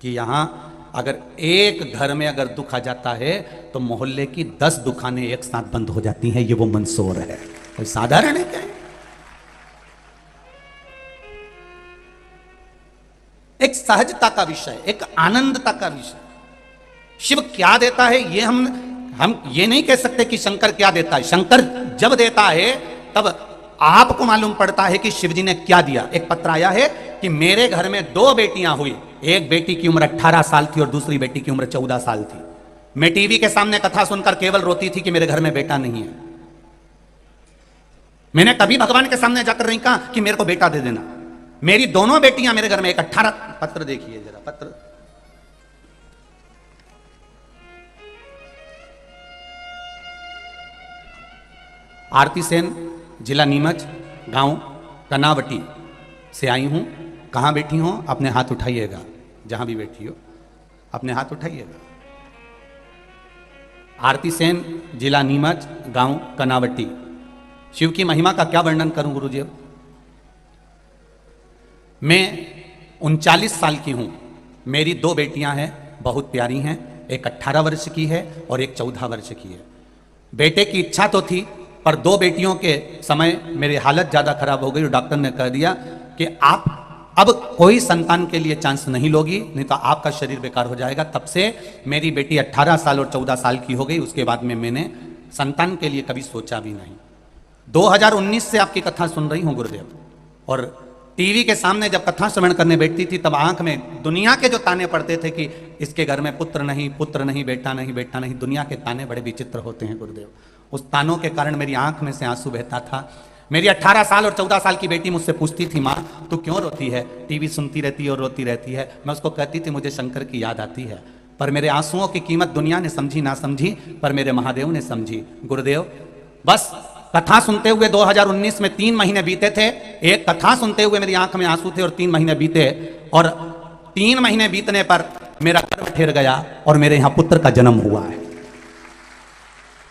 कि यहाँ अगर एक घर में अगर दुख आ जाता है तो मोहल्ले की 10 दुकानें एक साथ बंद हो जाती हैं। ये वो मंदसौर है, कोई साधारण है क्या? एक सहजता का विषय, एक आनंदता का विषय। शिव क्या देता है ये हम ये नहीं कह सकते कि शंकर क्या देता है। शंकर जब देता है तब आपको मालूम पड़ता है कि शिव जी ने क्या दिया। एक पत्र आया है कि मेरे घर में 2 बेटियां हुई, एक बेटी की उम्र 18 साल थी और दूसरी बेटी की उम्र 14 साल थी। मैं टीवी के सामने कथा सुनकर केवल रोती थी कि मेरे घर में बेटा नहीं है। मैंने कभी भगवान के सामने जाकर नहीं कहा कि मेरे को बेटा दे देना। मेरी दोनों बेटियां मेरे घर में, एक 18 पत्र देखिए जरा, पत्र। आरती सेन, जिला नीमच, गांव कनावटी से आई हूं। कहां बैठी हो? अपने हाथ उठाइएगा, जहां भी बैठी हो अपने हाथ उठाइएगा। आरती सेन, जिला नीमच, गांव कनावटी। शिव की महिमा का क्या वर्णन करूं गुरुजी? मैं 39 साल की हूं। मेरी 2 बेटियां हैं, बहुत प्यारी हैं। एक 18 वर्ष की है और एक 14 वर्ष की है। बेटे की इच्छा तो थी, पर 2 बेटियों के समय मेरी हालत ज़्यादा खराब हो गई और डॉक्टर ने कह दिया कि आप अब कोई संतान के लिए चांस नहीं लोगी, नहीं तो आपका शरीर बेकार हो जाएगा। तब से मेरी बेटी 18 साल और 14 साल की हो गई। उसके बाद में मैंने संतान के लिए कभी सोचा भी नहीं। 2019 से आपकी कथा सुन रही हूँ गुरुदेव, और टीवी के सामने जब कथा श्रवण करने बैठती थी तब आंख में दुनिया के जो ताने पड़ते थे कि इसके घर में पुत्र नहीं, पुत्र नहीं, बेटा नहीं, बेटा नहीं। दुनिया के ताने बड़े विचित्र होते हैं गुरुदेव। उस तानों के कारण मेरी आंख में से आंसू बहता था। मेरी 18 साल और 14 साल की बेटी मुझसे पूछती थी, माँ तू क्यों रोती है? टीवी सुनती रहती है और रोती रहती है। मैं उसको कहती थी मुझे शंकर की याद आती है। पर मेरे आंसुओं की कीमत दुनिया ने समझी ना समझी, पर मेरे महादेव ने समझी। गुरुदेव, बस कथा सुनते हुए 2019 में 3 महीने बीते थे। एक कथा सुनते हुए मेरी आंख में आंसू थे और 3 महीने बीते, और 3 महीने बीतने पर मेरा गर्भ ठहर गया और मेरे यहां पुत्र का जन्म हुआ है,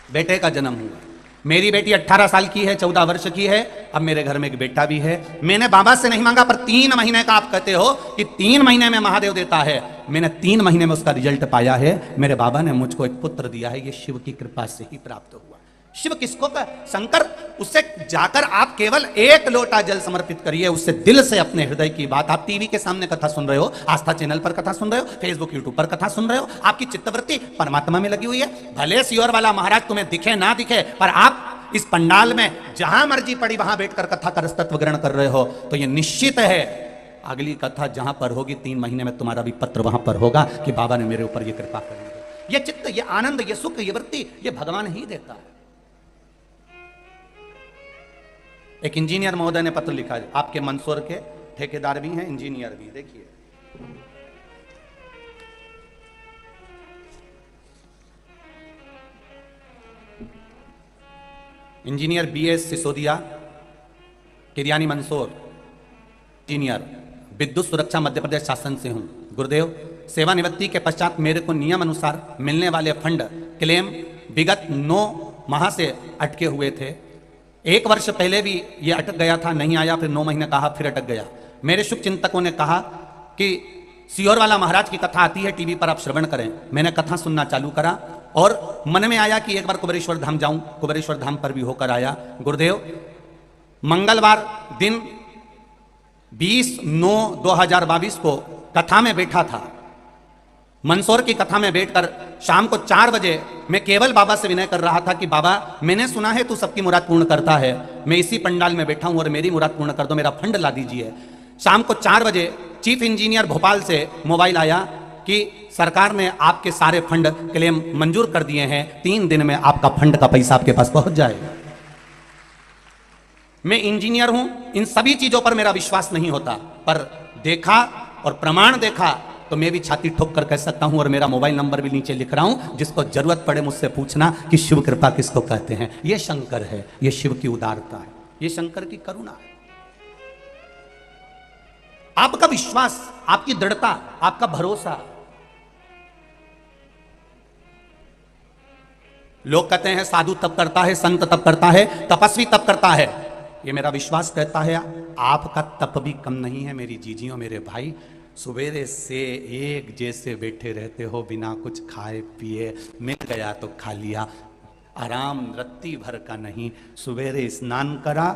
बेटे का जन्म हुआ। मेरी बेटी 18 साल की है, 14 वर्ष की है। अब मेरे घर में एक बेटा भी है। मैंने बाबा से नहीं मांगा, पर 3 महीने का आप कहते हो कि 3 महीने में महादेव देता है। मैंने 3 महीने में उसका रिजल्ट पाया है। मेरे बाबा ने मुझको एक पुत्र दिया है। ये शिव की कृपा से ही प्राप्त हुआ। शिव किसको का? शंकर। उससे जाकर आप केवल 1 लोटा जल समर्पित करिए, उससे दिल से अपने हृदय की बात। आप टीवी के सामने कथा सुन रहे हो, आस्था चैनल पर कथा सुन रहे हो, फेसबुक यूट्यूब पर कथा सुन रहे हो, आपकी चित्तवृत्ति परमात्मा में लगी हुई है। भले सियोर वाला महाराज तुम्हें दिखे ना दिखे, पर आप इस पंडाल में जहां मर्जी पड़ी वहां बैठकर कथा का रसतत्व ग्रहण कर रहे हो, तो यह निश्चित है अगली कथा जहां पर होगी 3 महीने में तुम्हारा भी पत्र वहां पर होगा कि बाबा ने मेरे ऊपर ये कृपा करी। ये चित्त, ये आनंद, ये सुख, ये वृत्ति, ये भगवान ही देता है। एक इंजीनियर महोदय ने पत्र लिखा है, आपके मंदसौर के ठेकेदार भी हैं, इंजीनियर भी। देखिए, engineer BS Sisodia, Kiriyani Mandsaur. Engineer, विद्युत सुरक्षा मध्य प्रदेश शासन से हूं। गुरुदेव, सेवानिवृत्ति के पश्चात मेरे को नियम अनुसार मिलने वाले फंड क्लेम विगत 9 माह से अटके हुए थे। 1 वर्ष पहले भी ये अटक गया था, नहीं आया। फिर 9 महीने कहा, फिर अटक गया। मेरे शुभ चिंतकों ने कहा कि सियोर वाला महाराज की कथा आती है टीवी पर, आप श्रवण करें। मैंने कथा सुनना चालू करा और मन में आया कि एक बार कुबेरेश्वर धाम जाऊं। कुबेरेश्वर धाम पर भी होकर आया। गुरुदेव, मंगलवार दिन 20/9/2022 को कथा में बैठा था। मंदसौर की कथा में बैठकर शाम को 4 बजे मैं केवल बाबा से विनय कर रहा था कि बाबा, मैंने सुना है तू सबकी मुराद पूर्ण करता है। मैं इसी पंडाल में बैठा हूं और मेरी मुराद पूर्ण कर दो, मेरा फंड ला दीजिए। शाम को 4 बजे चीफ इंजीनियर भोपाल से मोबाइल आया कि सरकार ने आपके सारे फंड क्लेम मंजूर कर दिए हैं, 3 दिन में आपका फंड का पैसा आपके पास पहुंच जाएगा। मैं इंजीनियर हूं, इन सभी चीजों पर मेरा विश्वास नहीं होता, पर देखा और प्रमाण देखा तो मैं भी छाती ठोक कर कह सकता हूं, और मेरा मोबाइल नंबर भी नीचे लिख रहा हूं। जिसको जरूरत पड़े मुझसे पूछना कि शिव कृपा किसको कहते हैं। यह शंकर है, यह शिव की उदारता है, यह शंकर की करुणा है। आपका विश्वास, आपकी दृढ़ता, आपका भरोसा। लोग कहते हैं साधु तप करता है, संत तप करता है, तपस्वी तप करता है। यह मेरा विश्वास कहता है आपका तप भी कम नहीं है मेरी जीजियों, मेरे भाई। सवेरे से एक जैसे बैठे रहते हो, बिना कुछ खाए पिए। मिल गया तो खा लिया, आराम रत्ती भर का नहीं। सवेरे स्नान करा,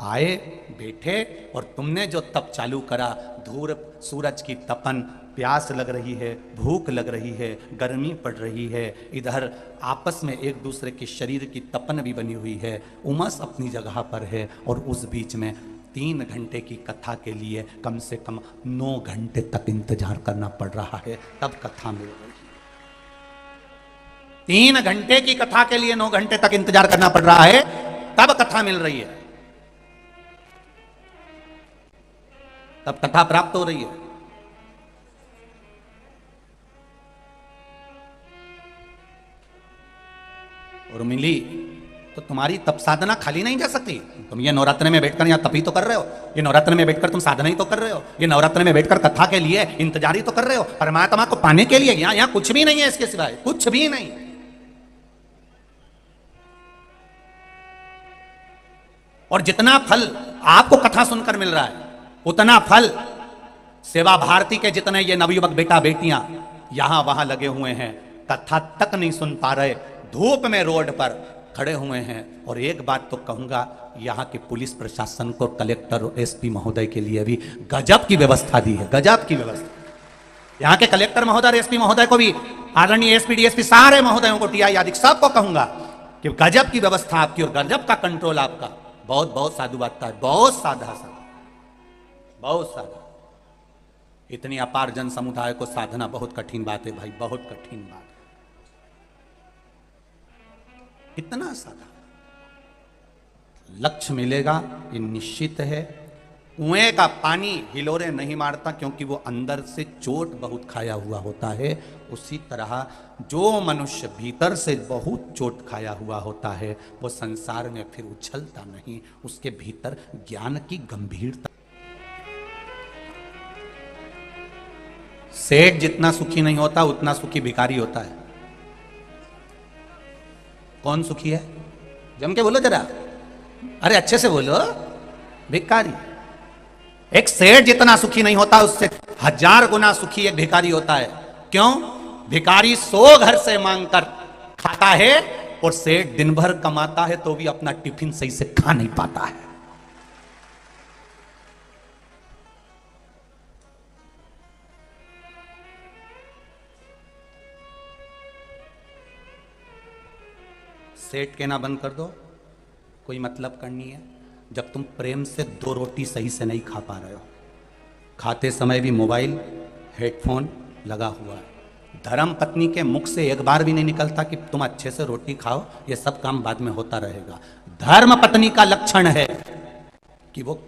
आए, बैठे, और तुमने जो तप चालू करा, धूप सूरज की तपन, प्यास लग रही है, भूख लग रही है, गर्मी पड़ रही है, इधर आपस में एक दूसरे के शरीर की तपन भी बनी हुई है, उमस अपनी जगह पर है, और उस बीच में 3 घंटे की कथा के लिए कम से कम 9 घंटे तक इंतजार करना पड़ रहा है, तब कथा मिल रही है। 3 घंटे की कथा के लिए 9 घंटे तक इंतजार करना पड़ रहा है, तब कथा मिल रही है, तब कथा प्राप्त हो रही है। और मिली तो तुम्हारी तप साधना खाली नहीं जा सकती। तुम ये नवरात्र में बैठकर यहाँ तपी तो कर रहे हो, ये नवरात्र में बैठकर तुम साधना ही तो कर रहे हो, ये नवरात्र में बैठकर कथा के लिए इंतजारी तो कर रहे हो, परमात्मा को पाने के लिए। यहाँ कुछ भी नहीं है इसके सिवाय, कुछ भी नहीं। और जितना फल आपको कथा सुनकर मिल रहा है, उतना फल सेवा भारती के जितने ये नवयुवक बेटा बेटियां यहां वहां लगे हुए हैं, कथा तक नहीं सुन पा रहे, धूप में रोड पर खड़े हुए हैं। और एक बात तो कहूंगा, यहाँ के पुलिस प्रशासन को, कलेक्टर और एसपी महोदय के लिए भी गजब की व्यवस्था दी है, गजब की व्यवस्था। यहाँ के कलेक्टर महोदय, एसपी महोदय को भी, आदरणीय एसपी डीएसपी सारे महोदयों को, टीआई आदि सबको कहूंगा कि गजब की व्यवस्था आपकी और गजब का कंट्रोल आपका। बहुत बहुत साधुवाद है, बहुत साधा साधा, बहुत साधा। इतनी अपार जन समुदाय को साधना बहुत कठिन बात है भाई, बहुत कठिन बात। इतना साधा लक्ष्य मिलेगा ये निश्चित है। कुएं का पानी हिलोरे नहीं मारता क्योंकि वो अंदर से चोट बहुत खाया हुआ होता है। उसी तरह जो मनुष्य भीतर से बहुत चोट खाया हुआ होता है वो संसार में फिर उछलता नहीं, उसके भीतर ज्ञान की गंभीरता। सेठ जितना सुखी नहीं होता उतना सुखी भिखारी होता है। कौन सुखी है? जम के बोलो जरा, अरे अच्छे से बोलो। भिखारी। एक सेठ जितना सुखी नहीं होता उससे 1000 गुना सुखी एक भिखारी होता है। क्यों? भिखारी 100 घर से मांगकर खाता है और सेठ दिन भर कमाता है तो भी अपना टिफिन सही से खा नहीं पाता है। सेठ कहना बंद कर दो, कोई मतलब करनी है। जब तुम प्रेम से 2 रोटी सही से नहीं खा पा रहे हो, खाते समय भी मोबाइल हेडफोन लगा हुआ है, धर्म पत्नी के मुख से एक बार भी नहीं निकलता कि तुम अच्छे से रोटी खाओ, ये सब काम बाद में होता रहेगा। धर्म पत्नी का लक्षण है कि वो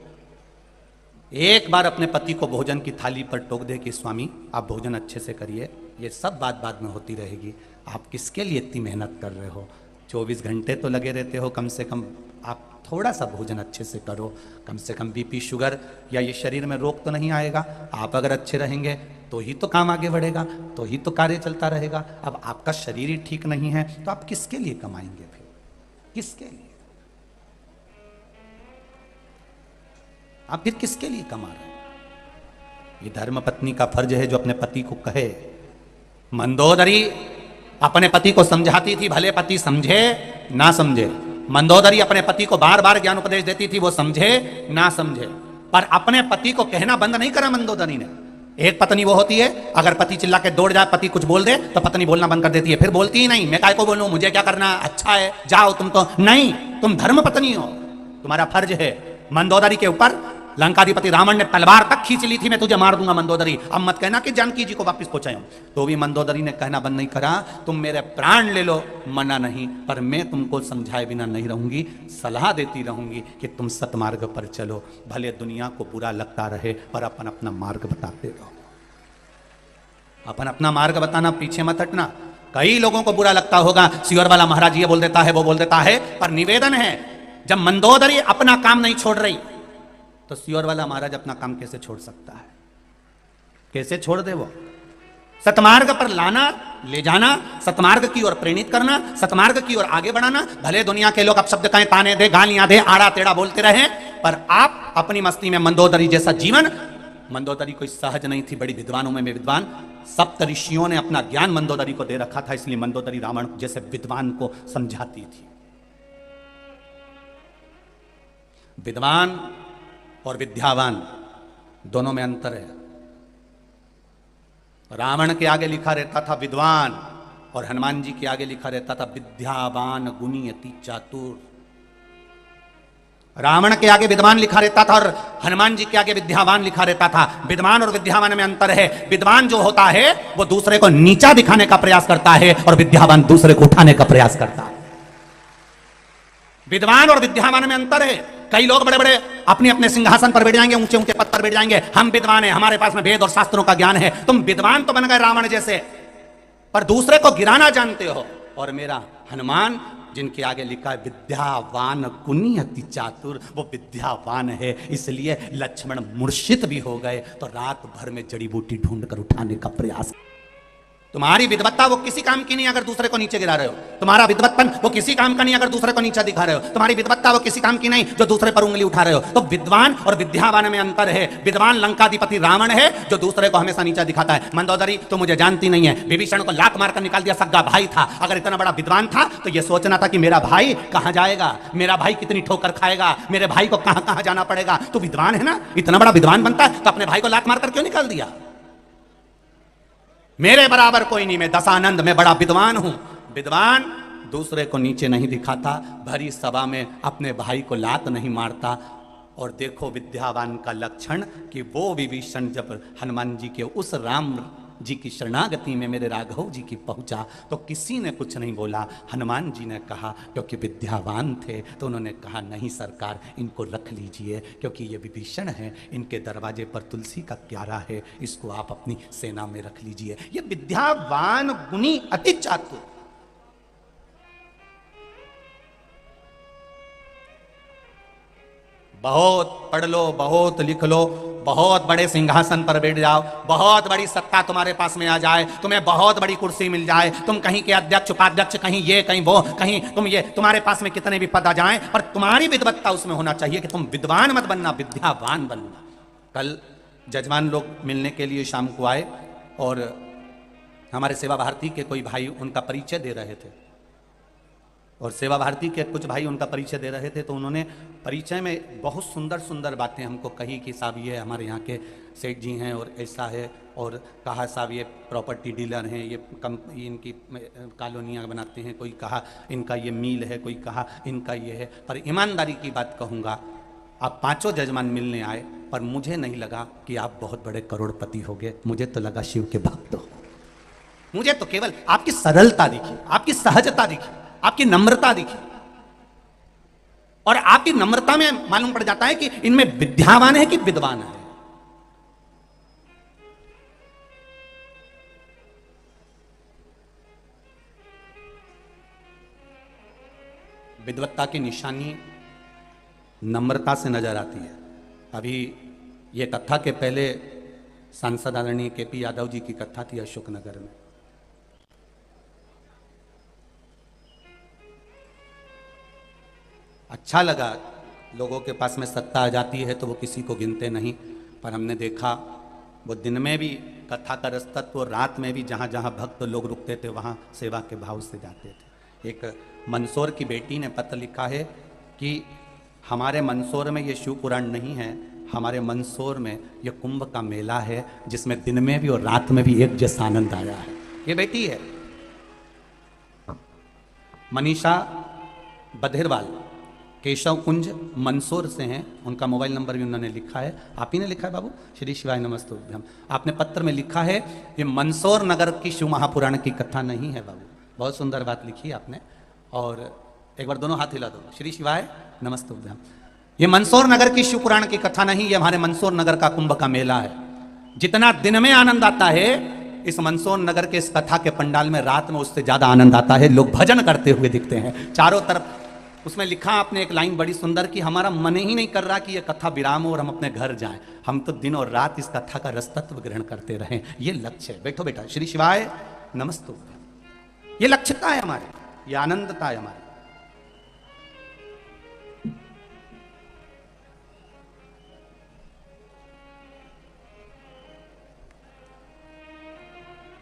एक बार अपने पति को भोजन की थाली पर टोक दे कि स्वामी आप भोजन अच्छे से करिए, ये सब बात बाद में होती रहेगी। आप किसके लिए इतनी मेहनत कर रहे हो? 24 घंटे तो लगे रहते हो, कम से कम आप थोड़ा सा भोजन अच्छे से करो, कम से कम बीपी शुगर या ये शरीर में रोग तो नहीं आएगा। आप अगर अच्छे रहेंगे तो ही तो काम आगे बढ़ेगा, तो ही तो कार्य चलता रहेगा। अब आपका शरीर ही ठीक नहीं है तो आप किसके लिए कमाएंगे? फिर किसके लिए? आप फिर किसके लिए कमा रहे हैं? ये धर्म पत्नी का फर्ज है जो अपने पति को कहे। मंदोदरी अपने पति को समझाती थी, भले पति समझे ना समझे। मंदोदरी अपने पति को बार बार ज्ञान उपदेश देती थी, वो समझे ना समझे, पर अपने पति को कहना बंद नहीं करा मंदोदरी ने। एक पत्नी वो होती है, अगर पति चिल्ला के दौड़ जाए, पति कुछ बोल दे तो पत्नी बोलना बंद कर देती है, फिर बोलती ही नहीं। मैं काय को बोलूं, मुझे क्या करना, अच्छा है जाओ तुम। तो नहीं, तुम धर्म पत्नी हो, तुम्हारा फर्ज है। मंदोदरी के ऊपर लंकाधिपति रावण ने तलवार तक खींच ली थी, मैं तुझे मार दूंगा मंदोदरी, अब मत कहना कि जानकी जी को वापस पहुंचाऊं। तो भी मंदोदरी ने कहना बंद नहीं करा, तुम मेरे प्राण ले लो, मना नहीं, पर मैं तुमको समझाए बिना नहीं रहूंगी, सलाह देती रहूंगी कि तुम सतमार्ग पर चलो। भले दुनिया को बुरा लगता रहे पर अपन अपना मार्ग बताते रहो, अपन अपना मार्ग बताना, पीछे मत हटना। कई लोगों को बुरा लगता होगा, सियोर वाला महाराज ये बोल देता है, वो बोल देता है, पर निवेदन है जब मंदोदरी अपना काम नहीं छोड़ रही तो सियोर वाला महाराज अपना काम कैसे छोड़ सकता है? कैसे छोड़ दे? वो सतमार्ग पर लाना, ले जाना, सतमार्ग की ओर प्रेरित करना, सतमार्ग की ओर आगे बढ़ाना। भले दुनिया के लोग अब शब्द कहें, ताने दे, गालियां दे, आड़ा टेढ़ा बोलते रहे, पर आप अपनी मस्ती में मंदोदरी जैसा जीवन। मंदोदरी कोई सहज नहीं थी, बड़ी विद्वानों में विद्वान। सप्त ऋषियों ने अपना ज्ञान मंदोदरी को दे रखा था, इसलिए मंदोदरी रावण जैसे विद्वान को समझाती थी। विद्वान और विद्यावान दोनों में अंतर है। रावण के आगे लिखा रहता था विद्वान और हनुमान जी के आगे लिखा रहता था विद्यावान गुणी अति चातुर। रावण के आगे विद्वान लिखा रहता था और हनुमान जी के आगे विद्यावान लिखा रहता था। विद्वान और विद्यावान में अंतर है। विद्वान जो होता है वो दूसरे को नीचा दिखाने का प्रयास करता है और विद्यावान दूसरे को उठाने का प्रयास करता है। विद्वान और विद्यावान में अंतर है। कई लोग बड़े बड़े अपने अपने सिंहासन पर बैठ जाएंगे, ऊंचे ऊंचे पद पर बैठ जाएंगे, हम विद्वान हैं, हमारे पास में वेद और शास्त्रों का ज्ञान है। तुम विद्वान तो बन गए रावण जैसे, पर दूसरे को गिराना जानते हो। और मेरा हनुमान जिनके आगे लिखा है विद्यावान गुणी अति चातुर, वो विद्यावान है इसलिए लक्ष्मण मूर्छित भी हो गए तो रात भर में जड़ी बूटी ढूंढ कर उठाने का प्रयास। तुम्हारी विद्वत्ता वो किसी काम की नहीं अगर दूसरे को नीचे गिरा रहे हो। तुम्हारा विद्वत्पन वो किसी काम का नहीं अगर दूसरे को नीचे दिखा रहे हो। तुम्हारी विद्वत्ता वो किसी काम की नहीं जो दूसरे पर उंगली उठा रहे हो। तो विद्वान और विद्यावान में अंतर है। विद्वान लंकाधिपति रावण है जो दूसरे को हमेशा नीचा दिखाता है। मंदोदरी तो मुझे जानती नहीं है, विभीषण को लात मारकर निकाल दिया, सगा भाई था। अगर इतना बड़ा विद्वान था तो यह सोचना था कि मेरा भाई कहां जाएगा, मेरा भाई कितनी ठोकर खाएगा, मेरे भाई को कहां कहां जाना पड़ेगा। तो विद्वान है ना, इतना बड़ा विद्वान बनता है तो अपने भाई को लात मारकर क्यों निकाल दिया। मेरे बराबर कोई नहीं, मैं दशानंद, मैं बड़ा विद्वान हूं। विद्वान दूसरे को नीचे नहीं दिखाता, भरी सभा में अपने भाई को लात नहीं मारता। और देखो विद्यावान का लक्षण कि वो विभीषण जब हनुमान जी के उस राम जी की शरणागति में मेरे राघव जी की पहुंचा तो किसी ने कुछ नहीं बोला। हनुमान जी ने कहा, क्योंकि विद्यावान थे तो उन्होंने कहा नहीं सरकार, इनको रख लीजिए क्योंकि ये विभीषण है, इनके दरवाजे पर तुलसी का क्यारा है, इसको आप अपनी सेना में रख लीजिए। ये विद्यावान गुणी अति चातुर। बहुत पढ़ लो, बहुत लिख लो, बहुत बड़े सिंहासन पर बैठ जाओ, बहुत बड़ी सत्ता तुम्हारे पास में आ जाए, तुम्हें बहुत बड़ी कुर्सी मिल जाए, तुम कहीं के अध्यक्ष उपाध्यक्ष, कहीं ये कहीं वो, कहीं तुम ये, तुम्हारे पास में कितने भी पद आ जाएं, पर तुम्हारी विद्वत्ता उसमें होना चाहिए कि तुम विद्वान मत बनना, विद्यावान बनना। कल जजमान लोग मिलने के लिए शाम को आए और हमारे सेवा भारती के कोई भाई उनका परिचय दे रहे थे और सेवा भारती के कुछ भाई उनका परिचय दे रहे थे। तो उन्होंने परिचय में बहुत सुंदर सुंदर बातें हमको कही कि साहब ये हमारे यहाँ के सेठ जी हैं और ऐसा है, और कहा साहब ये प्रॉपर्टी डीलर हैं, ये इनकी कॉलोनियाँ बनाते हैं, कोई कहा इनका ये मील है, कोई कहा इनका ये है। पर ईमानदारी की बात कहूँगा, आप पांचों जजमान मिलने आए पर मुझे नहीं लगा कि आप बहुत बड़े करोड़पति हो गए, मुझे तो लगा शिव के भक्त हो। मुझे तो केवल आपकी सरलता दिखी, आपकी सहजता दिखी, आपकी नम्रता दिखी, और आपकी नम्रता में मालूम पड़ जाता है कि इनमें विद्यावान है कि विद्वान है। विद्वत्ता की निशानी नम्रता से नजर आती है। अभी ये कथा के पहले सांसद आदरणीय केपी यादव जी की कथा थी अशोकनगर में। अच्छा लगा, लोगों के पास में सत्ता आ जाती है तो वो किसी को गिनते नहीं, पर हमने देखा वो दिन में भी कथा का रसतत्व, रात में भी जहाँ जहाँ भक्त लोग रुकते थे वहाँ सेवा के भाव से जाते थे। एक मंदसौर की बेटी ने पत्र लिखा है कि हमारे मंदसौर में ये शिव पुराण नहीं है, हमारे मंदसौर में ये कुंभ का मेला है जिसमें दिन में भी और रात में भी एक जैसा आनंद आया है। ये बेटी है मनीषा बधेरवाल, केशव कुंज मंदसौर से हैं, उनका मोबाइल नंबर भी उन्होंने लिखा है। आप ही ने लिखा है बाबू, श्री शिवाय नमस्तुभ्यम। आपने पत्र में लिखा है ये मंदसौर नगर की शिव महापुराण की कथा नहीं है बाबू। बहुत सुंदर बात लिखी है आपने, और एक बार दोनों हाथ हिला दो, श्री शिवाय नमस्तुभ्यम। ये मंदसौर नगर की शिव पुराण की कथा नहीं, ये हमारे मंदसौर नगर का कुंभ का मेला है। जितना दिन में आनंद आता है इस मंदसौर नगर के इस कथा के पंडाल में रात में उससे ज्यादा आनंद आता है। लोग भजन करते हुए दिखते हैं चारों तरफ। उसमें लिखा आपने एक लाइन बड़ी सुंदर कि हमारा मन ही नहीं कर रहा कि यह कथा विराम हो और हम अपने घर जाएं, हम तो दिन और रात इस कथा का रसतत्व ग्रहण करते रहें। ये लक्ष्य है। बैठो बेटा, श्री शिवाय नमस्तुभ्यम। ये लक्ष्यता है हमारे, ये आनंदता है हमारी।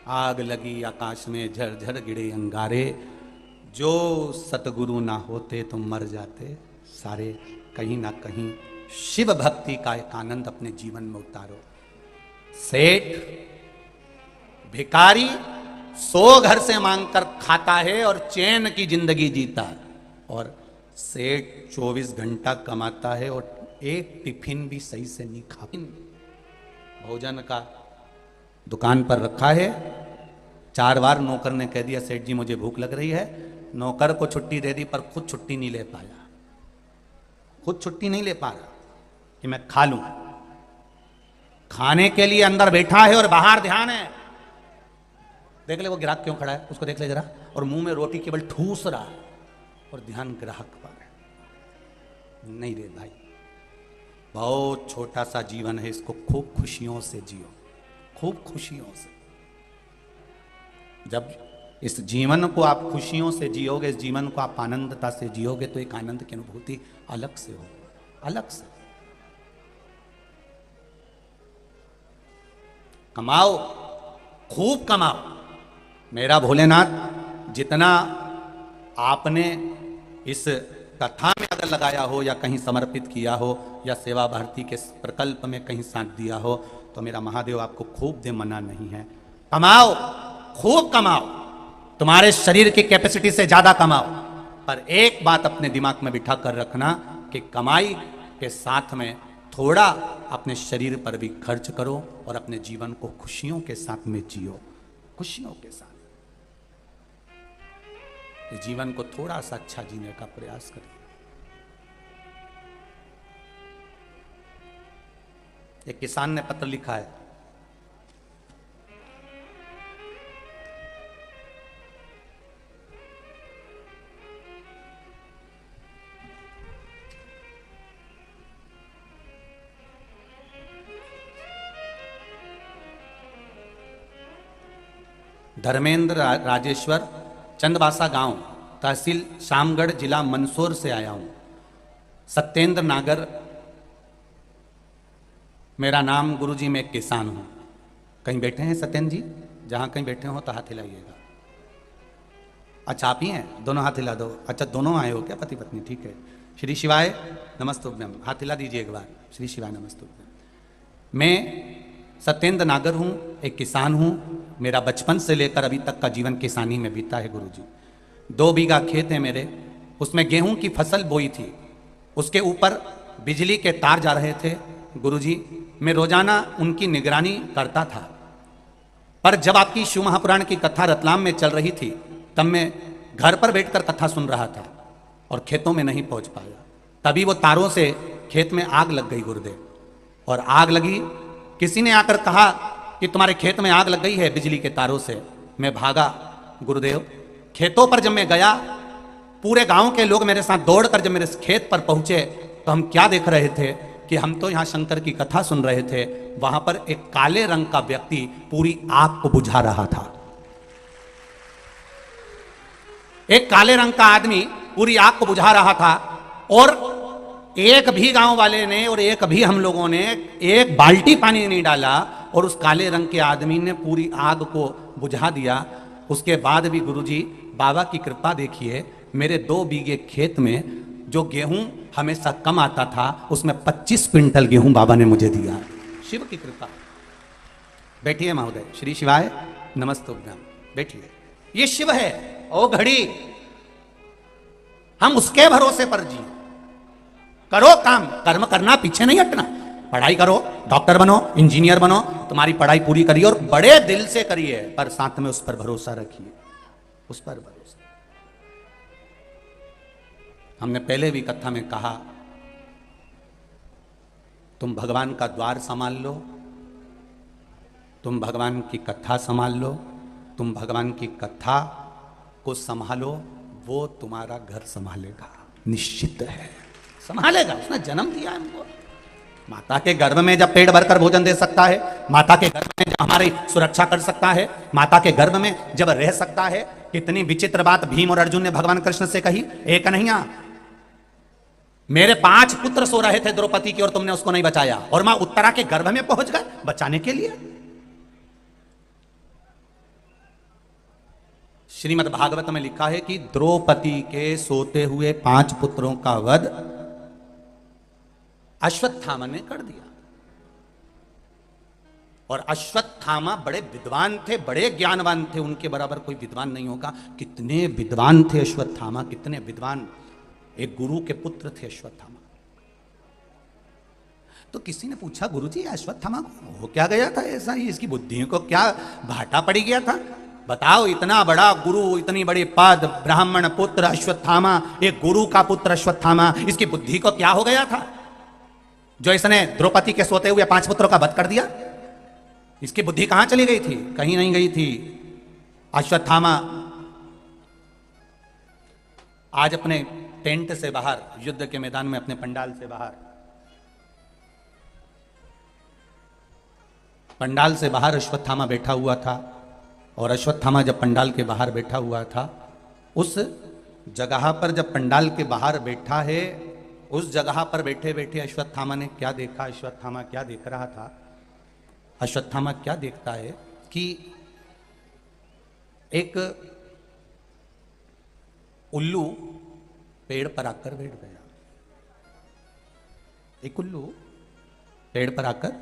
आग लगी आकाश में, झरझर गिरे अंगारे, जो सतगुरु ना होते तो मर जाते सारे। कहीं ना कहीं शिव भक्ति का एक आनंद अपने जीवन में उतारो। सेठ भिखारी 100 घर से मांगकर खाता है और चैन की जिंदगी जीता है, और सेठ 24 घंटा कमाता है और एक टिफिन भी सही से नहीं खा। भोजन का दुकान पर रखा है, 4 बार नौकर ने कह दिया सेठ जी मुझे भूख लग रही है, नौकर को छुट्टी दे दी पर खुद छुट्टी नहीं ले पाया, खुद छुट्टी नहीं ले पा रहा कि मैं खा लूं। खाने के लिए अंदर बैठा है और बाहर ध्यान है। देख ले वो ग्राहक क्यों खड़ा है, उसको देख ले जरा, और मुंह में रोटी केवल ठूस रहा। और ध्यान ग्राहक पर है। नहीं रे भाई, बहुत छोटा सा जीवन है, इसको खूब खुशियों से जियो, खूब खुशियों से। जब इस जीवन को आप खुशियों से जियोगे, इस जीवन को आप आनंदता से जियोगे, तो एक आनंद की अनुभूति अलग से हो, अलग से। कमाओ, खूब कमाओ। मेरा भोलेनाथ, जितना आपने इस कथा में अगर लगाया हो या कहीं समर्पित किया हो या सेवा भारती के प्रकल्प में कहीं साथ दिया हो, तो मेरा महादेव आपको खूब दे, मना नहीं है। कमाओ, खूब कमाओ, तुम्हारे शरीर की कैपेसिटी से ज्यादा कमाओ। पर एक बात अपने दिमाग में बिठा कर रखना कि कमाई के साथ में थोड़ा अपने शरीर पर भी खर्च करो और अपने जीवन को खुशियों के साथ में जियो, खुशियों के साथ। इस जीवन को थोड़ा सा अच्छा जीने का प्रयास करिए। एक किसान ने पत्र लिखा है, धर्मेंद्र राजेश्वर, चंदबासा गांव, तहसील शामगढ़, जिला मंदसौर से आया हूं। सत्येंद्र नागर मेरा नाम। गुरुजी मैं एक किसान हूं। कहीं बैठे हैं सत्येंद्र जी? जहां कहीं बैठे हो तो हाथ हिलाइएगा। अच्छा आप ही हैं? दोनों हाथ हिला दो। अच्छा दोनों आए हो क्या, पति पत्नी? ठीक है। श्री शिवाय नमस्तुभ्यम, हाथ हिला दीजिए एक बार। श्री शिवाय नमस्तुभ्यम। मैं सत्येंद्र नागर हूं, एक किसान हूं। मेरा बचपन से लेकर अभी तक का जीवन किसानी में बीता है गुरुजी। 2 बीघा खेत है मेरे, उसमें गेहूं की फसल बोई थी। उसके ऊपर बिजली के तार जा रहे थे गुरुजी। मैं रोजाना उनकी निगरानी करता था। पर जब आपकी शिव महापुराण की कथा रतलाम में चल रही थी, तब मैं घर पर बैठकर कथा सुन रहा था और खेतों में नहीं पहुंच पाया। तभी वो तारों से खेत में आग लग गई गुरुदेव। और आग लगी, किसी ने आकर कहा कि तुम्हारे खेत में आग लग गई है बिजली के तारों से। मैं भागा गुरुदेव। खेतों पर जब मैं गया, पूरे गांव के लोग मेरे साथ दौड़कर जब मेरे खेत पर पहुंचे, तो हम क्या देख रहे थे कि हम तो यहां शंकर की कथा सुन रहे थे, वहां पर एक काले रंग का व्यक्ति पूरी आग को बुझा रहा था। एक काले रंग का आदमी पूरी आग को बुझा रहा था। और एक भी गांव वाले ने और एक भी हम लोगों ने एक बाल्टी पानी नहीं डाला और उस काले रंग के आदमी ने पूरी आग को बुझा दिया। उसके बाद भी गुरुजी बाबा की कृपा देखिए, मेरे 2 बीघे खेत में जो गेहूं हमेशा कम आता था, उसमें 25 क्विंटल गेहूं बाबा ने मुझे दिया। शिव की कृपा। बैठिए महोदय। श्री शिवाय नमस्तुभ्यम। बैठिए। ये शिव है। ओ घड़ी, हम उसके भरोसे पर जी। करो काम, कर्म करना, पीछे नहीं हटना। पढ़ाई करो, डॉक्टर बनो, इंजीनियर बनो, तुम्हारी पढ़ाई पूरी करिए और बड़े दिल से करिए, पर साथ में उस पर भरोसा रखिए, उस पर भरोसा। हमने पहले भी कथा में कहा, तुम भगवान का द्वार संभाल लो, तुम भगवान की कथा संभाल लो, तुम भगवान की कथा को संभालो, वो तुम्हारा घर संभालेगा, निश्चित है संभालेगा। उसने जन्म दिया हमको। माता के गर्भ में जब पेट भरकर भोजन दे सकता है, माता के गर्भ में जब हमारी सुरक्षा कर सकता है, माता के गर्भ में जब रह सकता है। कितनी विचित्र बात भीम और अर्जुन ने भगवान कृष्ण से कही, एक नहीं मेरे 5 पुत्र सो रहे थे द्रौपदी की और तुमने उसको नहीं बचाया, और मां उत्तरा के गर्भ में पहुंच गए बचाने के लिए। श्रीमद् भागवत में लिखा है कि द्रौपदी के सोते हुए 5 पुत्रों का वध अश्वत्थामा ने कर दिया। और अश्वत्थामा बड़े विद्वान थे, बड़े ज्ञानवान थे, उनके बराबर कोई विद्वान नहीं होगा। कितने विद्वान थे अश्वत्थामा, कितने विद्वान। एक गुरु के पुत्र थे अश्वत्थामा। तो किसी ने पूछा, गुरुजी अश्वत्थामा को हो क्या गया था ऐसा, इसकी बुद्धि को क्या भाटा पड़ी गया था? बताओ, इतना बड़ा गुरु, इतनी बड़ी पद, ब्राह्मण पुत्र अश्वत्थामा, एक गुरु का पुत्र अश्वत्थामा, इसकी बुद्धि को क्या हो गया था जो इसने द्रौपदी के सोते हुए 5 पुत्रों का वध कर दिया? इसकी बुद्धि कहां चली गई थी? कहीं नहीं गई थी। अश्वत्थामा आज अपने टेंट से बाहर, युद्ध के मैदान में अपने पंडाल से बाहर, पंडाल से बाहर अश्वत्थामा बैठा हुआ था। और अश्वत्थामा जब पंडाल के बाहर बैठा हुआ था, उस जगह पर जब पंडाल के बाहर बैठा है, उस जगह पर बैठे बैठे अश्वत्थामा ने क्या देखा? अश्वत्थामा क्या देख रहा था? अश्वत्थामा क्या देखता है कि एक उल्लू पेड़ पर आकर बैठ गया। एक उल्लू पेड़ पर आकर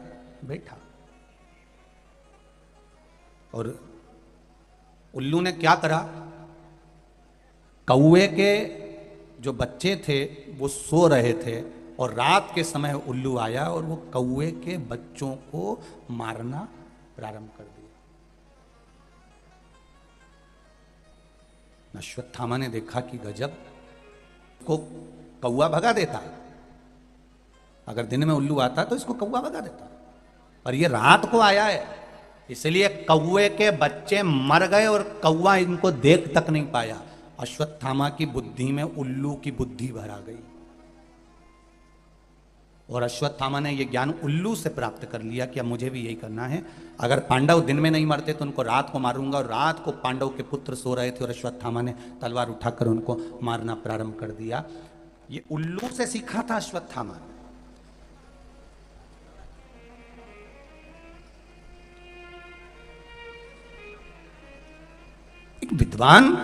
बैठा और उल्लू ने क्या करा? कौवे के जो बच्चे थे वो सो रहे थे और रात के समय उल्लू आया और वो कौवे के बच्चों को मारना प्रारंभ कर दिया। अश्वत्थामा ने देखा कि गजब, को कौवा भगा देता, अगर दिन में उल्लू आता तो इसको कौवा भगा देता, पर ये रात को आया है, इसलिए कौवे के बच्चे मर गए और कौवा इनको देख तक नहीं पाया। अश्वत्थामा की बुद्धि में उल्लू की बुद्धि भर आ गई और अश्वत्थामा ने यह ज्ञान उल्लू से प्राप्त कर लिया कि अब मुझे भी यही करना है। अगर पांडव दिन में नहीं मरते तो उनको रात को मारूंगा। और रात को पांडव के पुत्र सो रहे थे और अश्वत्थामा ने तलवार उठाकर उनको मारना प्रारंभ कर दिया। ये उल्लू से सीखा था अश्वत्थामा। एक विद्वान,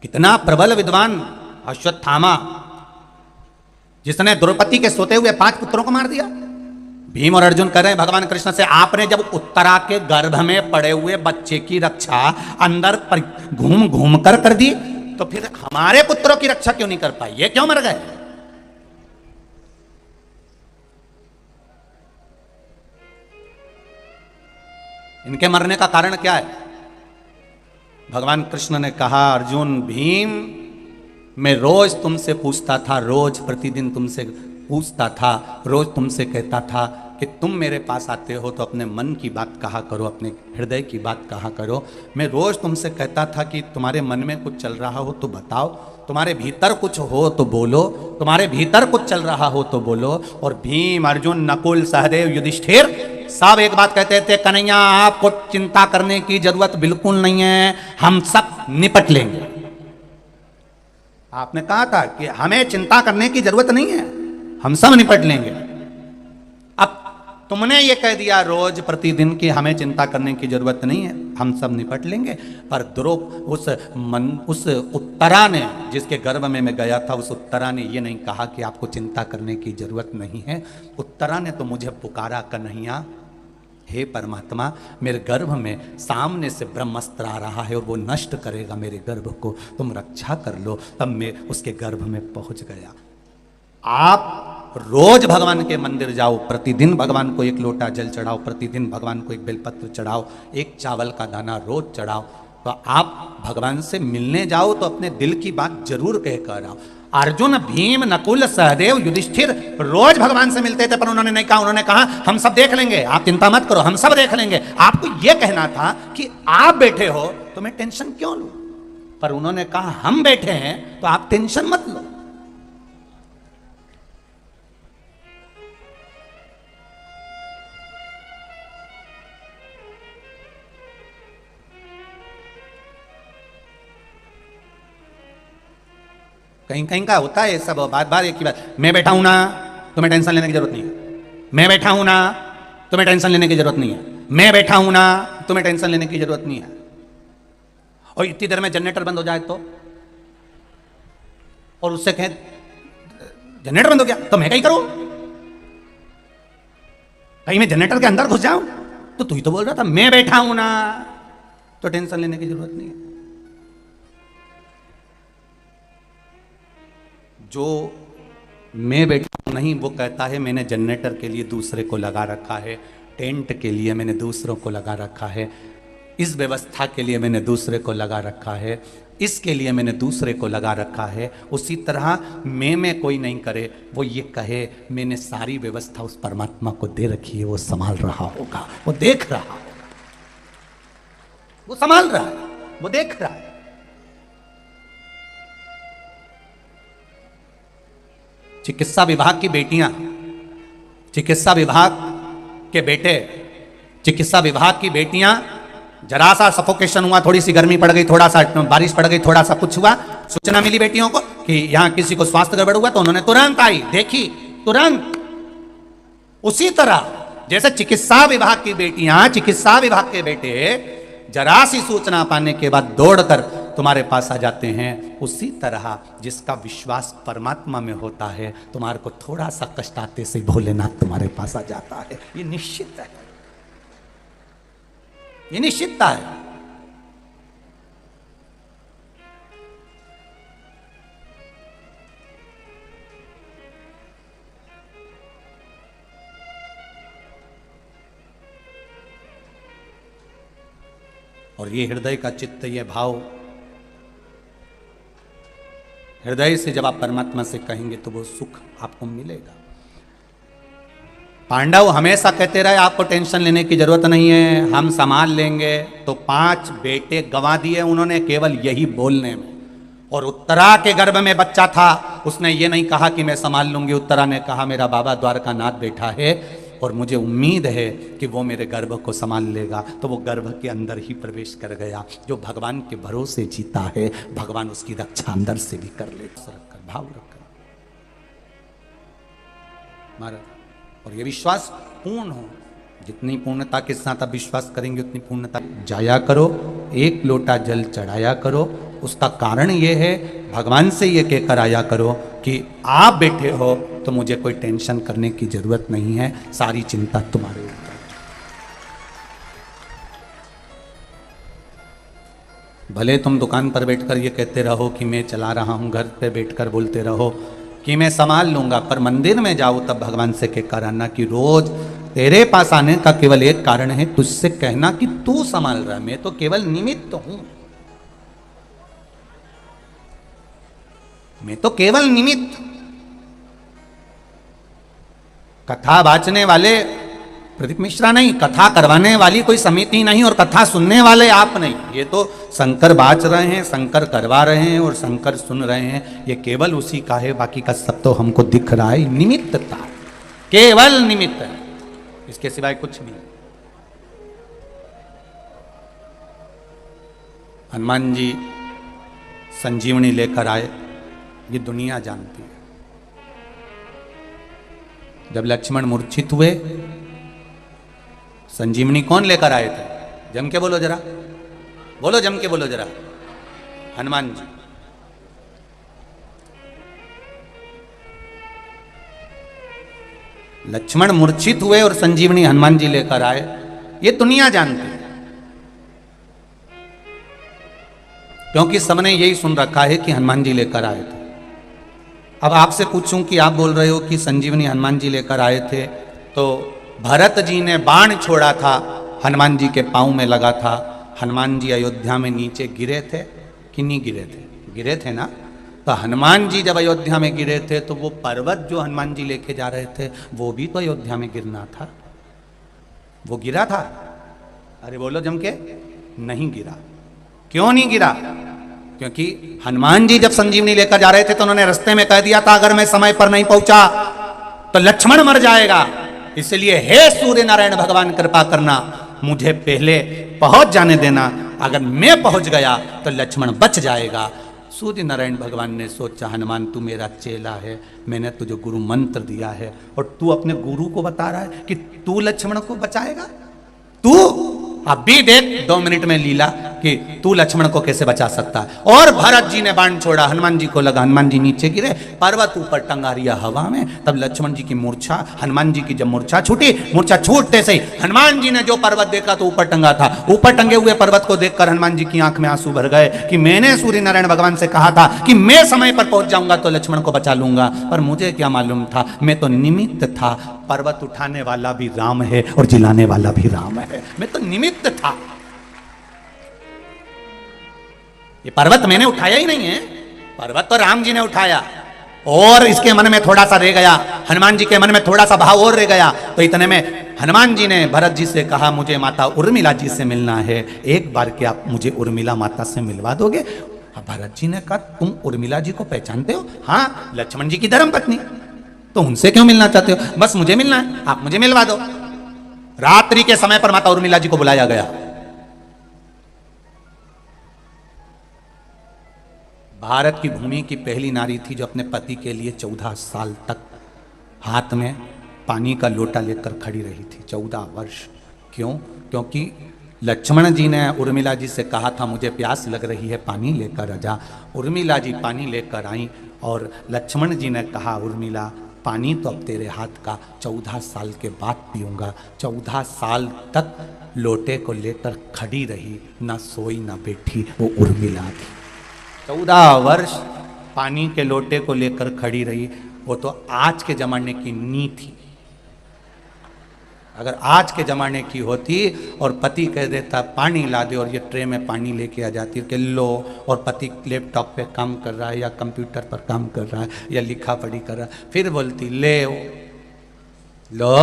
कितना प्रबल विद्वान अश्वत्थामा, जिसने द्रौपदी के सोते हुए 5 पुत्रों को मार दिया। भीम और अर्जुन कह रहे हैं भगवान कृष्ण से, आपने जब उत्तरा के गर्भ में पड़े हुए बच्चे की रक्षा अंदर घूम घूम कर दी, तो फिर हमारे पुत्रों की रक्षा क्यों नहीं कर पाई? ये क्यों मर गए? इनके मरने का कारण क्या है? भगवान कृष्ण ने कहा, अर्जुन, भीम, मैं रोज तुमसे पूछता था, रोज प्रतिदिन तुमसे पूछता था, रोज तुमसे कहता था कि तुम मेरे पास आते हो तो अपने मन की बात कहा करो, अपने हृदय की बात कहा करो। मैं रोज तुमसे कहता था कि तुम्हारे मन में कुछ चल रहा हो तो बताओ, तुम्हारे भीतर कुछ हो तो बोलो, तुम्हारे भीतर कुछ चल रहा हो तो बोलो। और भीम, अर्जुन, नकुल, सहदेव, युधिष्ठिर सब एक बात कहते थे, कन्हैया आपको चिंता करने की जरूरत बिल्कुल नहीं है, हम सब निपट लेंगे। आपने कहा था कि हमें चिंता करने की जरूरत नहीं है, हम सब निपट लेंगे। अब तुमने ये कह दिया रोज प्रतिदिन कि हमें चिंता करने की जरूरत नहीं है, हम सब निपट लेंगे। पर उस उत्तरा ने, जिसके गर्भ में मैं गया था, उस उत्तरा ने ये नहीं कहा कि आपको चिंता करने की जरूरत नहीं है। उत्तरा ने तो मुझे पुकारा, कन्हैया, हे परमात्मा, मेरे गर्भ में सामने से ब्रह्मास्त्र आ रहा है और वो नष्ट करेगा मेरे गर्भ को, तुम रक्षा कर लो। तब मैं उसके गर्भ में पहुंच गया। आप रोज भगवान के मंदिर जाओ, प्रतिदिन भगवान को 1 लोटा जल चढ़ाओ, प्रतिदिन भगवान को 1 बेलपत्र चढ़ाओ, 1 चावल का दाना रोज चढ़ाओ, तो आप भगवान से मिलने जाओ तो अपने दिल की बात जरूर कह कर आओ। अर्जुन, भीम, नकुल, सहदेव, युधिष्ठिर रोज भगवान से मिलते थे, पर उन्होंने नहीं कहा, उन्होंने कहा हम सब देख लेंगे, आप चिंता मत करो, हम सब देख लेंगे। आपको यह कहना था कि आप बैठे हो तो मैं टेंशन क्यों लूं, पर उन्होंने कहा हम बैठे हैं तो आप टेंशन मत लो। कहीं कहीं का होता है सब, बार बार एक ही बात, मैं बैठा हूं ना, तुम्हें टेंशन लेने की जरूरत नहीं है, मैं बैठा हूं ना, तुम्हें टेंशन लेने की जरूरत नहीं है, मैं बैठा हूं ना, तुम्हें टेंशन लेने की जरूरत नहीं है। और इतनी देर में जनरेटर बंद हो जाए तो, और उससे कहें जनरेटर बंद हो गया तो मैं कहीं करूं, कहीं मैं जनरेटर के अंदर घुस जाऊं, तो तू ही तो बोल रहा था मैं बैठा हूं ना, तो टेंशन लेने की जरूरत नहीं है। जो मैं बैठा हूं नहीं, वो कहता है मैंने जनरेटर के लिए दूसरे को लगा रखा है, टेंट के लिए मैंने दूसरों को लगा रखा है, इस व्यवस्था के लिए मैंने दूसरे को लगा रखा है, इसके लिए मैंने दूसरे को लगा रखा है। उसी तरह मैं कोई नहीं करे, वो ये कहे मैंने सारी व्यवस्था उस परमात्मा को दे रखी है, वो संभाल रहा होगा, वो देख रहा होगा, वो संभाल रहा है, वो देख रहा है। चिकित्सा विभाग की बेटियां, चिकित्सा विभाग के बेटे, चिकित्सा विभाग की बेटियां, जरा सा सफोकेशन हुआ, थोड़ी सी गर्मी पड़ गई, थोड़ा सा बारिश पड़ गई, थोड़ा सा कुछ हुआ, सूचना मिली बेटियों को कि यहां किसी को स्वास्थ्य गड़बड़ हुआ, तो उन्होंने तुरंत आई, देखी, तुरंत। उसी तरह जैसे चिकित्सा विभाग की बेटियां, चिकित्सा विभाग के बेटे जरा सी सूचना पाने के बाद दौड़कर तुम्हारे पास आ जाते हैं, उसी तरह जिसका विश्वास परमात्मा में होता है, तुम्हारे को थोड़ा सा कष्ट आते से भोलेनाथ तुम्हारे पास आ जाता है। ये निश्चित है, ये निश्चितता है। और ये हृदय का चित्त, ये भाव हृदय से जब आप परमात्मा से कहेंगे तो वो सुख आपको मिलेगा। पांडव हमेशा कहते रहे आपको टेंशन लेने की जरूरत नहीं है, हम संभाल लेंगे, तो 5 बेटे गंवा दिए उन्होंने केवल यही बोलने में। और उत्तरा के गर्भ में बच्चा था, उसने ये नहीं कहा कि मैं संभाल लूंगी, उत्तरा ने कहा मेरा बाबा द्वारकानाथ बैठा है और मुझे उम्मीद है कि वो मेरे गर्भ को संभाल लेगा, तो वो गर्भ के अंदर ही प्रवेश कर गया। जो भगवान के भरोसे जीता है, भगवान उसकी रक्षा अंदर से भी कर लेगा, रखकर भाव रखकर महाराज। और ये विश्वास पूर्ण हो, जितनी पूर्णता के साथ आप विश्वास करेंगे उतनी पूर्णता जाया करो। एक लोटा जल चढ़ाया करो, उसका कारण ये है भगवान से ये कहकर आया करो कि आप बैठे हो तो मुझे कोई टेंशन करने की जरूरत नहीं है, सारी चिंता तुम्हारे ऊपर। भले तुम दुकान पर बैठकर ये कहते रहो कि मैं चला रहा हूं, घर पे बैठकर बोलते रहो कि मैं संभाल लूंगा, पर मंदिर में जाओ तब भगवान से कहकर आना कि रोज तेरे पास आने का केवल एक कारण है, तुझसे कहना कि तू संभाल रहा है, मैं तो केवल निमित्त हूं, मैं तो केवल निमित्त। कथा बांचने वाले प्रदीप मिश्रा नहीं, कथा करवाने वाली कोई समिति नहीं, और कथा सुनने वाले आप नहीं। ये तो शंकर बांच रहे हैं, शंकर करवा रहे हैं और शंकर सुन रहे हैं, ये केवल उसी का है, बाकी का सब तो हमको दिख रहा है निमित्तता, केवल निमित्त है, इसके सिवाय कुछ नहीं। हनुमान जी संजीवनी लेकर आए, ये दुनिया जानती है। जब लक्ष्मण मूर्छित हुए, संजीवनी कौन लेकर आए थे? जम के बोलो जरा, बोलो जम के बोलो जरा, हनुमान जी। लक्ष्मण मूर्छित हुए और संजीवनी हनुमान जी लेकर आए, ये दुनिया जानती है, क्योंकि सबने यही सुन रखा है कि हनुमान जी लेकर आए थे। अब आपसे पूछूं कि आप बोल रहे हो कि संजीवनी हनुमान जी लेकर आए थे, तो भरत जी ने बाण छोड़ा था, हनुमान जी के पांव में लगा था, हनुमान जी अयोध्या में नीचे गिरे थे कि नहीं गिरे थे? गिरे थे ना। तो हनुमान जी जब अयोध्या में गिरे थे तो वो पर्वत जो हनुमान जी लेके जा रहे थे वो भी तो अयोध्या में गिरना था, वो गिरा था? अरे बोलो जम के, नहीं गिरा। क्यों नहीं गिरा? क्योंकि हनुमान जी जब संजीवनी लेकर जा रहे थे तो उन्होंने रास्ते में कह दिया था अगर मैं समय पर नहीं पहुंचा तो लक्ष्मण मर जाएगा, इसलिए हे सूर्य नारायण भगवान कृपा करना, मुझे पहले पहुंच जाने देना, अगर मैं पहुंच गया तो लक्ष्मण बच जाएगा। सूर्य नारायण भगवान ने सोचा हनुमान तू मेरा चेला है, मैंने तुझे गुरु मंत्र दिया है और तू अपने गुरु को बता रहा है कि तू लक्ष्मण को बचाएगा? तू अभी देख 2 मिनट में लीला कि तू लक्ष्मण को कैसे बचा सकता है। और भरत जी ने बाण छोड़ा, हनुमान जी को लगा, हनुमान जी नीचे गिरे, पर्वत ऊपर टंगा रिया हवा में। तब लक्ष्मण जी की मूर्छा, हनुमान जी की जब मूर्छा छूटी, मूर्छा छूटते से हनुमान जी ने जो पर्वत देखा तो ऊपर टंगा था, ऊपर टंगे हुए पर्वत को देखकर हनुमान जी की आंख में आंसू भर गए कि मैंने सूर्य नारायण भगवान से कहा था कि मैं समय पर पहुंच जाऊंगा तो लक्ष्मण को बचा लूंगा, पर मुझे क्या मालूम था, मैं तो निमित्त था। पर्वत उठाने वाला भी राम है और जिलाने वाला भी राम है, मैं तो निमित्त था। ये पर्वत मैंने उठाया ही नहीं है, पर्वत तो राम जी ने उठाया। और इसके मन में थोड़ा सा रह गया, हनुमान जी के मन में थोड़ा सा भाव और रह गया, तो इतने में हनुमान जी ने भरत जी से कहा मुझे माता उर्मिला जी से मिलना है, एक बार क्या आप मुझे उर्मिला माता से मिलवा दोगे? भरत जी ने कहा तुम उर्मिला जी को पहचानते हो? हाँ, लक्ष्मण जी की धर्मपत्नी। तो उनसे क्यों मिलना चाहते हो? बस मुझे मिलना है, आप मुझे मिलवा दो। रात्रि के समय पर माता उर्मिला जी को बुलाया गया। भारत की भूमि की पहली नारी थी जो अपने पति के लिए 14 साल तक हाथ में पानी का लोटा लेकर खड़ी रही थी। 14 वर्ष। क्यों? क्योंकि लक्ष्मण जी ने उर्मिला जी से कहा था मुझे प्यास लग रही है, पानी लेकर आ जा। उर्मिला जी पानी लेकर आई और लक्ष्मण जी ने कहा उर्मिला पानी तो अब तेरे हाथ का 14 साल के बाद पीऊंगा। 14 साल तक लोटे को लेकर खड़ी रही, ना सोई ना बैठी, वो उर्मिला थी। 14 वर्ष पानी के लोटे को लेकर खड़ी रही। वो तो आज के जमाने की नी थी। अगर आज के ज़माने की होती और पति कह देता पानी ला दे और ये ट्रे में पानी लेके आ जाती कि लो, और पति लैपटॉप पे काम कर रहा है या कंप्यूटर पर काम कर रहा है या लिखा पढ़ी कर रहा है, फिर बोलती ले लो,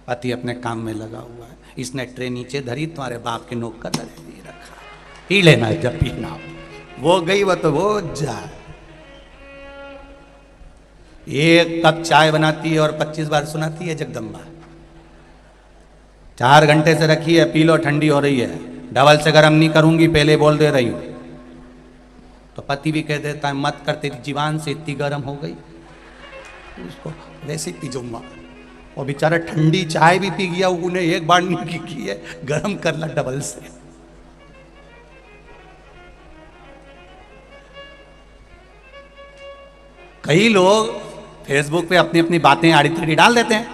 पति अपने काम में लगा हुआ है, इसने ट्रे नीचे धरी, तुम्हारे बाप के नोक का दे रखा, पी लेना जब पीना। वो गई वो तो वो जा एक कप चाय बनाती है और 25 बार सुनाती है जगदम्बा। 4 घंटे से रखी है, पी लो, ठंडी हो रही है, डबल से गर्म नहीं करूंगी, पहले बोल दे रही हूं। तो पति भी कह देता है मत कर, तेरी जीवान से इतनी गर्म हो गई, उसको वैसे पी जाऊंगा। और बेचारा ठंडी चाय भी पी गया, उन्हें एक बार नहीं की है, गर्म कर ला डबल से। कई लोग फेसबुक पे अपनी अपनी बातें आड़ी तिड़ी डाल देते हैं,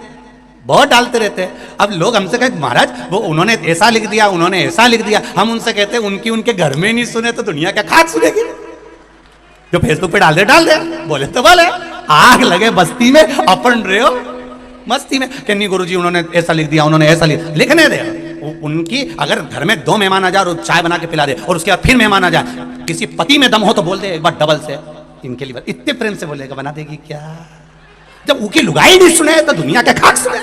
बहुत डालते रहते हैं। अब लोग हमसे कहे महाराज वो उन्होंने ऐसा लिख दिया, उन्होंने ऐसा लिख दिया। हम उनसे कहते हैं उनकी उनके घर में नहीं सुने तो दुनिया क्या खाक सुनेगी? जो फेसबुक पे डाल दे, बोले तो बोले, आग लगे बस्ती में, अपन रहे हो मस्ती में कि नहीं गुरुजी उन्होंने ऐसा लिख दिया, उन्होंने ऐसा लिखने दे। उनकी अगर घर में 2 मेहमान आ जाए और चाय बना के पिला दे और उसके बाद फिर मेहमान आ जाए, किसी पति में दम हो तो बोल दे एक बार डबल से, इनके लिए इतने प्रेम से बोलेगा, बना देगी क्या? जब उनकी लुगाई नहीं सुने तो दुनिया के खाक सुने।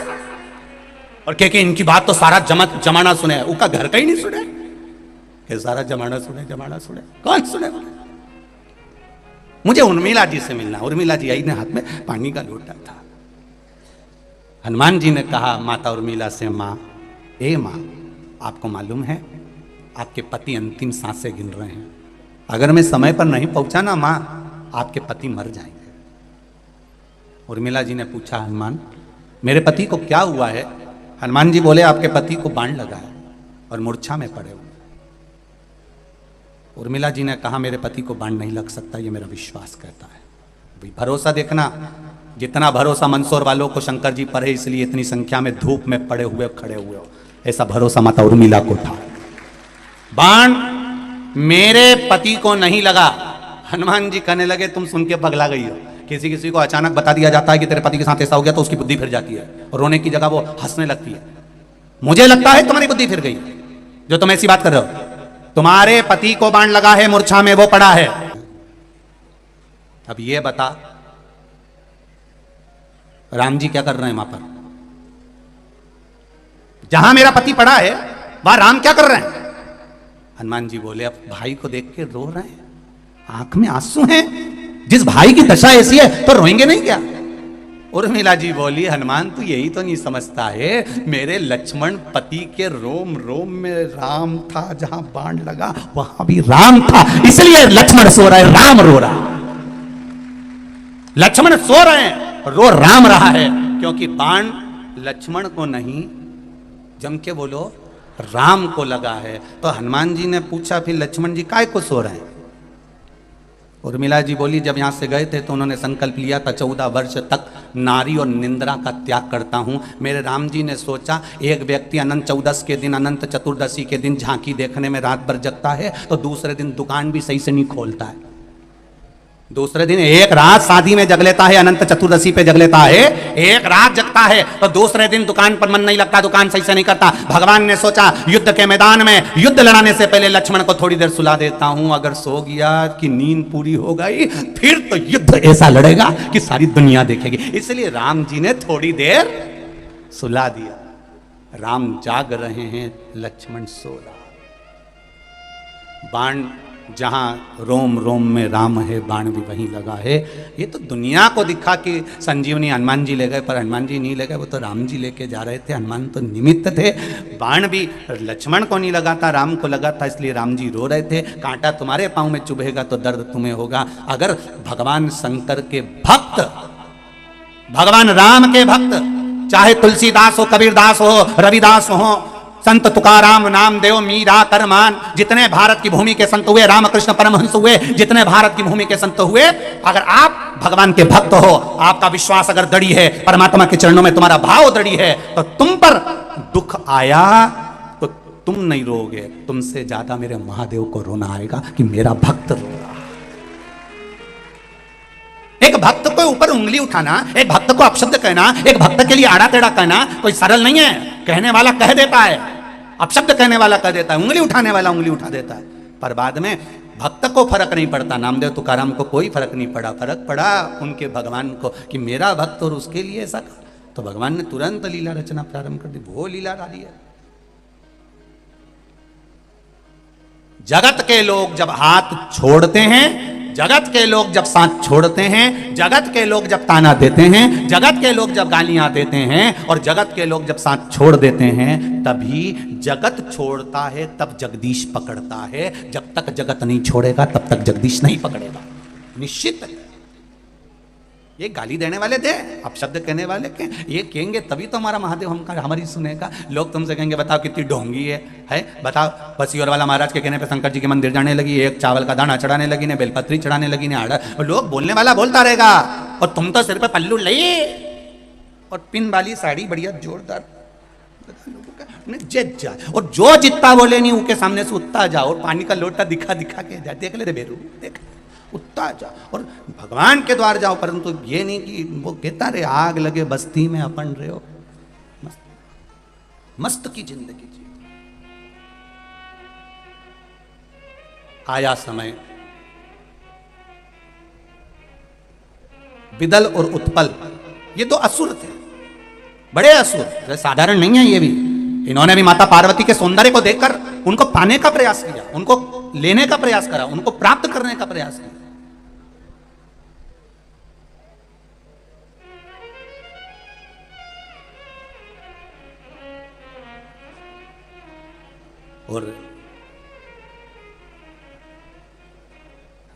और कह के इनकी बात तो सारा जमाना सुने, उनका घर का ही नहीं सुने, कि सारा जमाना सुने, कौन सुने? मुझे उर्मिला जी से मिलना। उर्मिला जी आई ने हाथ में पानी का लोटा था। हनुमान जी ने कहा माता उर्मिला से, माँ ए माँ, आपको मालूम है आपके पति अंतिम सांसें गिन रहे हैं, अगर मैं समय पर नहीं पहुंचा ना माँ, आपके पति मर जाएंगे। उर्मिला जी ने पूछा हनुमान मेरे पति को क्या हुआ है? हनुमान जी बोले आपके पति को बाण लगा है और मूर्छा में पड़े हुए। उर्मिला जी ने कहा मेरे पति को बाण नहीं लग सकता, ये मेरा विश्वास कहता है। भरोसा देखना, जितना भरोसा मंदसौर वालों को शंकर जी पर है, इसलिए इतनी संख्या में धूप में पड़े हुए खड़े हुए हो, ऐसा भरोसा माता उर्मिला को था। बाण मेरे पति को नहीं लगा। हनुमान जी कहने लगे तुम सुन के पगला गई हो। किसी किसी को अचानक बता दिया जाता है कि तेरे पति के साथ ऐसा हो गया तो उसकी बुद्धि फिर जाती है और रोने की जगह वो हंसने लगती है। मुझे लगता है तुम्हारी बुद्धि फिर गई जो तुम ऐसी बात कर रहे हो। तुम्हारे पति को बाण लगा है, मूर्छा में वो पड़ा है। अब ये बता राम जी क्या कर रहे हैं वहां पर? जहां मेरा पति पड़ा है वहां राम क्या कर रहे हैं? हनुमान जी बोले अब भाई को देख के रो रहे हैं, आंख में आंसू हैं। जिस भाई की दशा ऐसी है तो रोएंगे नहीं क्या? उर्मिला जी बोली हनुमान तू यही तो नहीं समझता है, मेरे लक्ष्मण पति के रोम रोम में राम था, जहां बाण लगा वहां भी राम था, इसलिए लक्ष्मण सो रहा है, राम रो रहा। लक्ष्मण सो रहे हैं, रो राम रहा है, क्योंकि बाण लक्ष्मण को नहीं, जम के बोलो, राम को लगा है। तो हनुमान जी ने पूछा फिर लक्ष्मण जी काय को सो रहे हैं? उर्मिला जी बोली जब यहाँ से गए थे तो उन्होंने संकल्प लिया था 14 वर्ष तक नारी और निंद्रा का त्याग करता हूँ। मेरे राम जी ने सोचा एक व्यक्ति अनंत चौदस के दिन, अनंत चतुर्दशी के दिन झांकी देखने में रात भर जगता है तो दूसरे दिन दुकान भी सही से नहीं खोलता है। दूसरे दिन एक रात शादी में जग लेता है, अनंत चतुर्दशी पे जग लेता है, एक रात जगता है तो दूसरे दिन दुकान पर मन नहीं लगता, दुकान सही से नहीं करता। भगवान ने सोचा युद्ध के मैदान में युद्ध लड़ाने से पहले लक्ष्मण को थोड़ी देर सुला देता हूं, अगर सो गया कि नींद पूरी हो गई फिर तो युद्ध ऐसा लड़ेगा कि सारी दुनिया देखेगी। इसलिए राम जी ने थोड़ी देर सुला दिया। राम जाग रहे हैं, लक्ष्मण सो रहा। बाण जहाँ रोम रोम में राम है, बाण भी वहीं लगा है। ये तो दुनिया को दिखा कि संजीवनी हनुमान जी ले गए, पर हनुमान जी नहीं ले गए, वो तो राम जी लेके जा रहे थे। हनुमान तो निमित्त थे। बाण भी लक्ष्मण को नहीं लगा था, राम को लगा था, इसलिए राम जी रो रहे थे। कांटा तुम्हारे पाँव में चुभेगा तो दर्द तुम्हें होगा। अगर भगवान शंकर के भक्त, भगवान राम के भक्त, चाहे तुलसीदास हो, कबीरदास हो, रविदास हो, संत तुकाराम, नामदेव, मीरा, करमान, जितने भारत की भूमि के संत हुए, रामकृष्ण परमहंस हुए, जितने भारत की भूमि के संत हुए, अगर आप भगवान के भक्त हो, आपका विश्वास अगर दृढ़ है, परमात्मा के चरणों में तुम्हारा भाव दृढ़ है, तो तुम पर दुख आया तो तुम नहीं रोगे, तुमसे ज्यादा मेरे महादेव को रोना आएगा कि मेरा भक्त रो रहा। एक भक्त को ऊपर उंगली उठाना, एक भक्त को अपशब्द कहना, एक भक्त के लिए आड़ा टेढ़ा कहना कोई सरल नहीं है। कहने वाला कह देता है, अपशब्द कहने वाला कह देता है, उंगली उठाने वाला उंगली उठा देता है, पर बाद में भक्त को फर्क नहीं पड़ता। नामदेव तुकाराम को कोई फर्क नहीं पड़ा, फर्क पड़ा उनके भगवान को कि मेरा भक्त और उसके लिए ऐसा कर। तो भगवान ने तुरंत लीला रचना प्रारंभ कर दी। वो लीला डाली है। जगत के लोग जब हाथ छोड़ते हैं, जगत के लोग जब साथ छोड़ते हैं, जगत के लोग जब ताना देते हैं, जगत के लोग जब गालियां देते हैं, और जगत के लोग जब साथ छोड़ देते हैं, तभी जगत छोड़ता है, तब जगदीश पकड़ता है। जब तक जगत नहीं छोड़ेगा तब तक जगदीश नहीं पकड़ेगा, निश्चित है। ये गाली देने वाले थे, अब शब्द कहने वाले के ये कहेंगे तभी तो हमारा महादेव हमारी सुनेगा। लोग तुमसे कहेंगे बताओ कितनी ढोंगी है बताओ। बसियोर वाला महाराज के कहने पे शंकर जी के मंदिर जाने लगी, एक चावल का दाना चढ़ाने लगी, ने बेलपत्री चढ़ाने लगी, ने आड़ा। और लोग बोलने वाला बोलता रहेगा, और तुम तो सिर पे पल्लू ले और पिन वाली साड़ी बढ़िया जोरदार जित जा, और जो जितना बोले नहीं उनके सामने से उतना जाओ, और पानी का लोटा दिखा दिखा के जा, देख ले रे बेरू, देख उतना जा, और भगवान के द्वार जाओ। परंतु ये नहीं कि वो कहता रे आग लगे बस्ती में अपन रहे हो, मस्त, मस्त की जिंदगी जी। आया समय, विदल और उत्पल ये तो असुर थे, बड़े असुर, साधारण नहीं है ये भी। इन्होंने भी माता पार्वती के सौंदर्य को देखकर उनको पाने का प्रयास किया, उनको लेने का प्रयास करा, उनको प्राप्त करने का प्रयास किया। और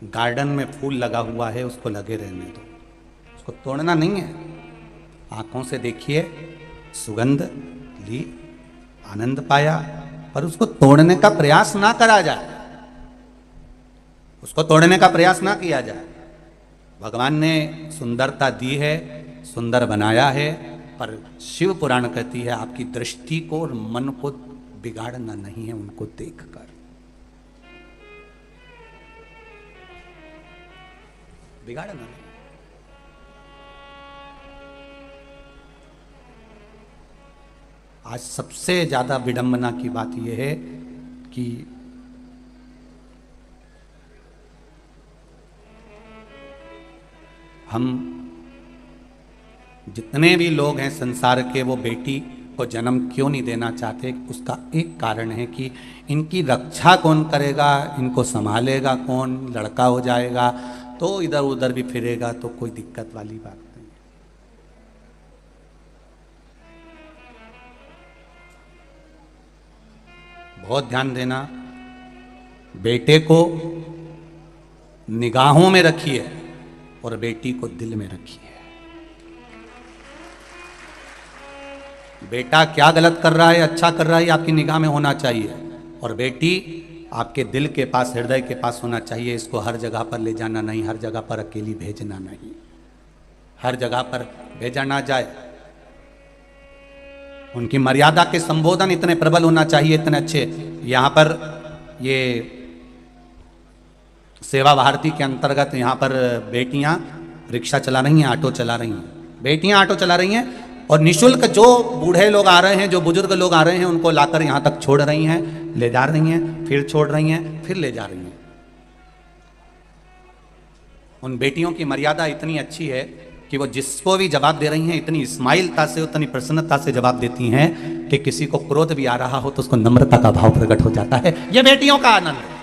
गार्डन में फूल लगा हुआ है, उसको लगे रहने दो, उसको तोड़ना नहीं है। आंखों से देखिए, सुगंध ली, आनंद पाया, पर उसको तोड़ने का प्रयास ना करा जाए, उसको तोड़ने का प्रयास ना किया जाए। भगवान ने सुंदरता दी है, सुंदर बनाया है, पर शिव पुराण कहती है आपकी दृष्टि को और मन को बिगाड़ना नहीं है, उनको देखकर। बिगाड़ना नहीं। आज सबसे ज्यादा विडंबना की बात यह है कि हम जितने भी लोग हैं संसार के, वो बेटी को जन्म क्यों नहीं देना चाहते। उसका एक कारण है कि इनकी रक्षा कौन करेगा, इनको संभालेगा कौन, लड़का हो जाएगा तो इधर उधर भी फिरेगा तो कोई दिक्कत वाली बात नहीं। बहुत ध्यान देना, बेटे को निगाहों में रखिए और बेटी को दिल में रखिए। बेटा क्या गलत कर रहा है, अच्छा कर रहा है, आपकी निगाह में होना चाहिए, और बेटी आपके दिल के पास, हृदय के पास होना चाहिए। इसको हर जगह पर ले जाना नहीं, हर जगह पर अकेली भेजना नहीं, हर जगह पर भेजा ना जाए। उनकी मर्यादा के संबोधन इतने प्रबल होना चाहिए, इतने अच्छे। यहाँ पर ये सेवा भारती के अंतर्गत यहाँ पर बेटियाँ रिक्शा चला रही हैं, ऑटो चला रही हैं, बेटियाँ ऑटो चला रही हैं, और निशुल्क जो बूढ़े लोग आ रहे हैं, जो बुजुर्ग लोग आ रहे हैं, उनको लाकर यहाँ तक छोड़ रही हैं, ले जा रही हैं, फिर छोड़ रही हैं, फिर ले जा रही हैं। उन बेटियों की मर्यादा इतनी अच्छी है कि वो जिसको भी जवाब दे रही हैं इतनी स्माइलता से, उतनी प्रसन्नता से जवाब देती हैं कि किसी को क्रोध भी आ रहा हो तो उसको नम्रता का भाव प्रकट हो जाता है। ये बेटियों का आनंद है।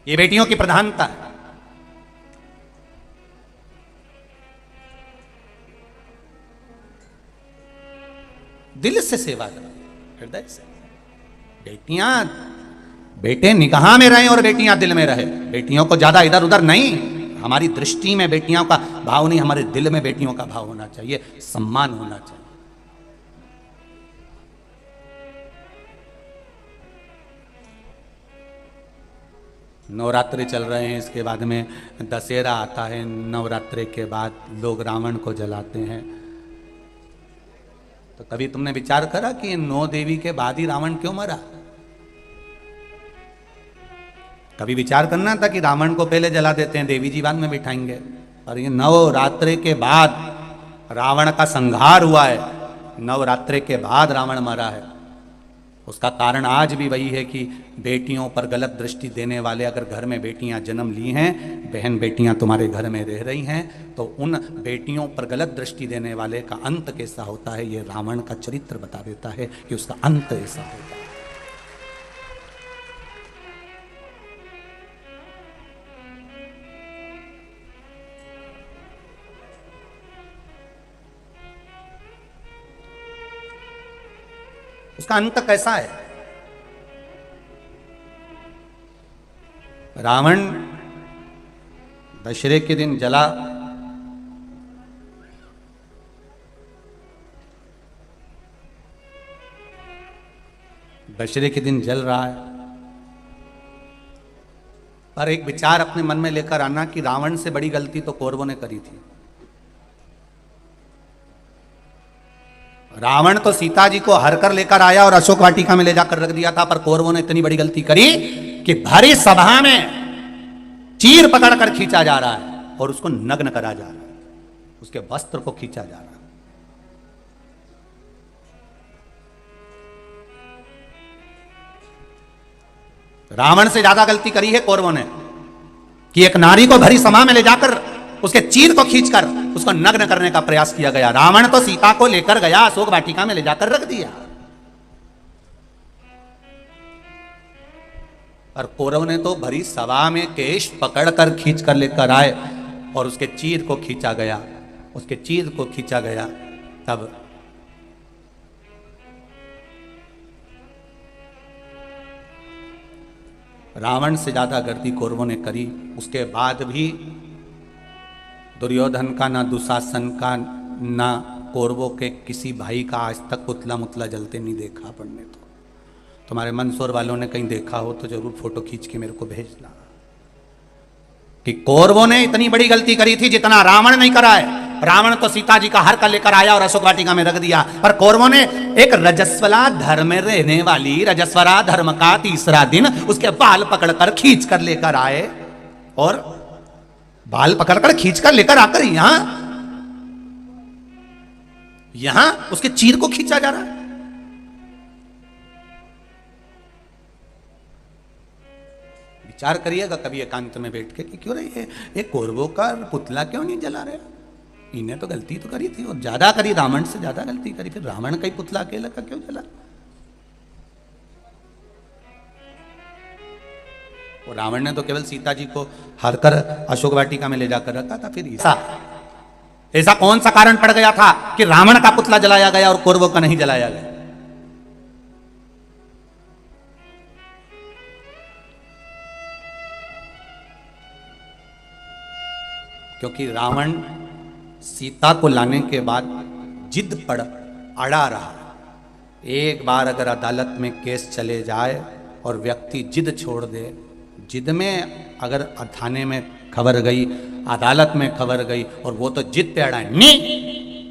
ये बेटियों की प्रधानता है। दिल से सेवा करो, हृदय से। बेटियां, बेटे निगाह में रहे और बेटियां दिल में रहे। बेटियों को ज्यादा इधर उधर नहीं, हमारी दृष्टि में बेटियों का भाव नहीं, हमारे दिल में बेटियों का भाव होना चाहिए, सम्मान होना चाहिए। नवरात्रि चल रहे हैं, इसके बाद में दशहरा आता है। नवरात्रि के बाद लोग रावण को जलाते हैं। तो कभी तुमने विचार करा कि 9 देवी के बाद ही रावण क्यों मरा? कभी विचार करना था कि रावण को पहले जला देते हैं, देवी जी बाद में बिठाएंगे। और ये नवरात्रि के बाद रावण का संहार हुआ है, नवरात्रि के बाद रावण मरा है। उसका कारण आज भी वही है कि बेटियों पर गलत दृष्टि देने वाले, अगर घर में बेटियां जन्म ली हैं, बहन बेटियां तुम्हारे घर में रह रही हैं, तो उन बेटियों पर गलत दृष्टि देने वाले का अंत कैसा होता है, ये रावण का चरित्र बता देता है कि उसका अंत ऐसा होता है। उसका अंत कैसा है? रावण दशहरे के दिन जला, दशहरे के दिन जल रहा है। पर एक विचार अपने मन में लेकर आना कि रावण से बड़ी गलती तो कौरवों ने करी थी। रावण तो सीता जी को हर कर लेकर आया और अशोक वाटिका में ले जाकर रख दिया था, पर कौरवों ने इतनी बड़ी गलती करी कि भरी सभा में चीर पकड़कर खींचा जा रहा है और उसको नग्न करा जा रहा है, उसके वस्त्र को खींचा जा रहा है। रावण से ज्यादा गलती करी है कौरवों ने कि एक नारी को भरी सभा में ले जाकर उसके चीर को खींचकर उसको नग्न करने का प्रयास किया गया। रावण तो सीता को लेकर गया, अशोक वाटिका में ले जाकर रख दिया, और कौरव ने तो भरी सभा में केश पकड़कर खींच कर लेकर आए और उसके चीर को खींचा गया, उसके चीर को खींचा गया। तब रावण से ज्यादा गलती कौरवों ने करी। उसके बाद भी दुर्योधन का, ना दुशासन का, ना कौरवों के किसी भाई का आज तक पुतला मुतला जलते नहीं देखा अपन ने। तो तुम्हारे मंदसौर वालों ने कहीं देखा हो तो जरूर फोटो खींच के मेरे को भेजना कि कौरवों ने इतनी बड़ी गलती करी थी जितना रावण नहीं करा है। रावण तो सीता जी का हर कर लेकर आया और अशोक वाटिका में रख दिया, पर कौरवों ने एक रजस्वला धर्म में रहने वाली, रजस्वला धर्म का तीसरा दिन उसके बाल पकड़कर खींच कर लेकर आए, और बाल पकड़कर खींचकर लेकर आकर यहां उसके चीर को खींचा जा रहा है। विचार करिएगा कभी एकांत में बैठ के कि क्यों रही है ये कौरवों का पुतला क्यों नहीं जला रहे? इन्हें तो गलती तो करी थी और ज्यादा करी, रावण से ज्यादा गलती करी, फिर रावण का ही पुतला अकेला का क्यों जला? और रावण ने तो केवल सीता जी को हरकर अशोक वाटिका में ले जाकर रखा था। फिर ऐसा कौन सा कारण पड़ गया था कि रावण का पुतला जलाया गया और कौरवों का नहीं जलाया गया? क्योंकि रावण सीता को लाने के बाद जिद पर अड़ा रहा। एक बार अगर अदालत में केस चले जाए और व्यक्ति जिद छोड़ दे, जिद में अगर थाने में खबर गई, अदालत में खबर गई और वो तो जिद पे अड़ा, नहीं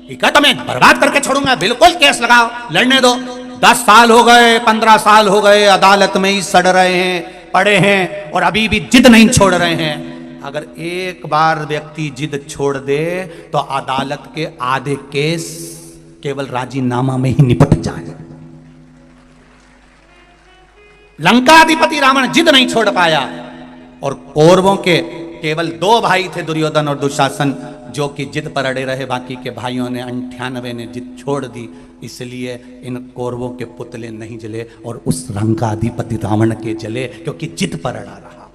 इका तो मैं बर्बाद करके छोड़ूंगा, बिल्कुल केस लगाओ, लड़ने दो। 10 साल हो गए, 15 साल हो गए, अदालत में ही सड़ रहे हैं, पड़े हैं और अभी भी जिद नहीं छोड़ रहे हैं। अगर एक बार व्यक्ति जिद छोड़ दे तो अदालत के आधे केस केवल राजीनामा में ही निपट जाए। लंकाधिपति रावण जिद नहीं छोड़ पाया और कौरवों के केवल 2 भाई थे, दुर्योधन और दुशासन, जो कि जिद पर अड़े रहे। बाकी के भाइयों ने 98 ने जिद छोड़ दी, इसलिए इन कौरवों के पुतले नहीं जले और उस लंकाधिपति रावण के जले, क्योंकि जिद पर अड़ा रहा।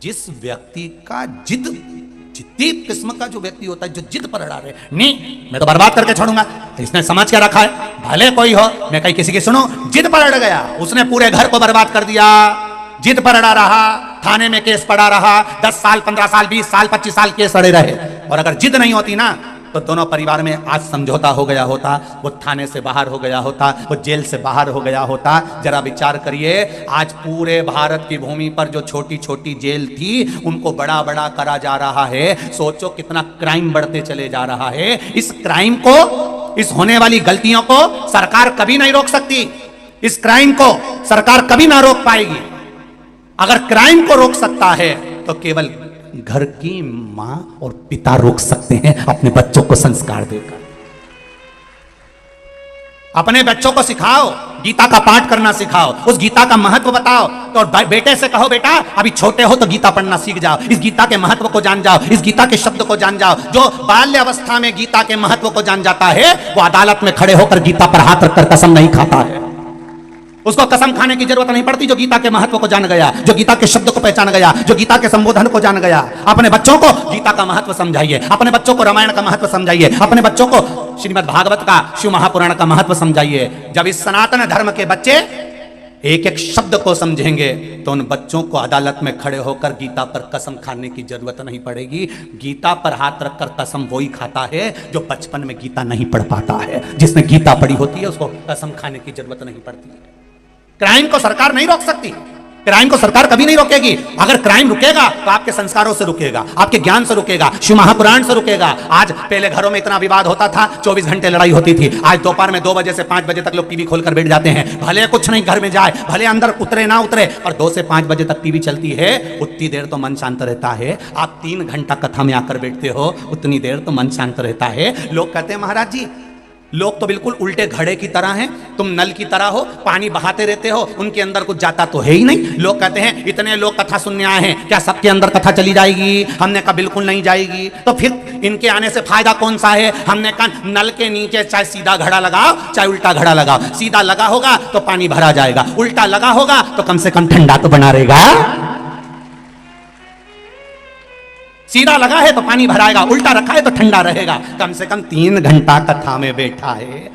जिस व्यक्ति का जिद्दी किस्म का जो व्यक्ति होता है, जो जिद पर अड़ा रहे, नहीं मैं तो बर्बाद करके छोड़ूंगा, इसने समझ के रखा है भले कोई हो, मैं कहीं किसी की सुनो, जिद पर अड़ गया, उसने पूरे घर को बर्बाद कर दिया, जिद पर अड़ा रहा, थाने में केस पड़ा रहा, 10 साल 15 साल 20 साल 25 साल केस अड़े रहे। और अगर जिद नहीं होती ना तो दोनों परिवार में आज समझौता हो गया होता, वो थाने से बाहर हो गया होता, वो जेल से बाहर हो गया होता। जरा विचार करिए, आज पूरे भारत की भूमि पर जो छोटी छोटी जेल थी उनको बड़ा बड़ा करा जा रहा है। सोचो कितना क्राइम बढ़ते चले जा रहा है। इस क्राइम को, इस होने वाली गलतियों को सरकार कभी नहीं रोक सकती, इस क्राइम को सरकार कभी ना रोक पाएगी। अगर क्राइम को रोक सकता है तो केवल घर की मां और पिता रोक सकते हैं, अपने बच्चों को संस्कार देकर। अपने बच्चों को सिखाओ, गीता का पाठ करना सिखाओ, उस गीता का महत्व बताओ। तो बेटे से कहो बेटा अभी छोटे हो तो गीता पढ़ना सीख जाओ, इस गीता के महत्व को जान जाओ, इस गीता के शब्द को जान जाओ। जो बाल्य अवस्था में गीता के महत्व को जान जाता है वो अदालत में खड़े होकर गीता पर हाथ रखकर कसम नहीं खाता है। उसको कसम खाने की जरूरत नहीं पड़ती, जो गीता के महत्व को जान गया, जो गीता के शब्द को पहचान गया, जो गीता के संबोधन को जान गया। अपने बच्चों को गीता का महत्व समझाइए, अपने बच्चों को रामायण का महत्व समझाइए, अपने बच्चों को श्रीमद् भागवत का, शिव महापुराण का महत्व समझाइए। जब इस सनातन धर्म के बच्चे एक एक शब्द को समझेंगे तो उन बच्चों को अदालत में खड़े होकर गीता पर कसम खाने की जरूरत नहीं पड़ेगी। गीता पर हाथ रखकर कसम वही खाता है जो बचपन में गीता नहीं पढ़ पाता है। जिसने गीता पढ़ी होती है उसको कसम खाने की जरूरत नहीं पड़ती है। क्राइम को सरकार नहीं रोक सकती, क्राइम को सरकार कभी नहीं रोकेगी। अगर क्राइम रुकेगा तो आपके संस्कारों से रुकेगा, आपके ज्ञान से रुकेगा, शिव महापुराण से रुकेगा। आज पहले घरों में इतना विवाद होता था, 24 घंटे लड़ाई होती थी। आज दोपहर में 2 बजे से 5 बजे तक लोग टीवी खोलकर बैठ जाते हैं। भले कुछ नहीं घर में जाए, भले अंदर उतरे ना उतरे, और 2 से 5 बजे तक टीवी चलती है, उतनी देर तो मन शांत रहता है। आप 3 घंटा कथा में आकर बैठते हो, उतनी देर तो मन शांत रहता है। लोग कहते हैं महाराज जी लोग तो बिल्कुल उल्टे घड़े की तरह हैं, तुम नल की तरह हो, पानी बहाते रहते हो, उनके अंदर कुछ जाता तो है ही नहीं। लोग कहते हैं इतने लोग कथा सुनने आए हैं, क्या सबके अंदर कथा चली जाएगी? हमने कहा बिल्कुल नहीं जाएगी। तो फिर इनके आने से फायदा कौन सा है? हमने कहा नल के नीचे चाहे सीधा घड़ा लगाओ चाहे उल्टा घड़ा लगाओ, सीधा लगा होगा तो पानी भरा जाएगा, उल्टा लगा होगा तो कम से कम ठंडा तो बना रहेगा। सीधा लगा है तो पानी भराएगा, उल्टा रखा है तो ठंडा रहेगा। कम से कम 3 घंटा कथा में बैठा है,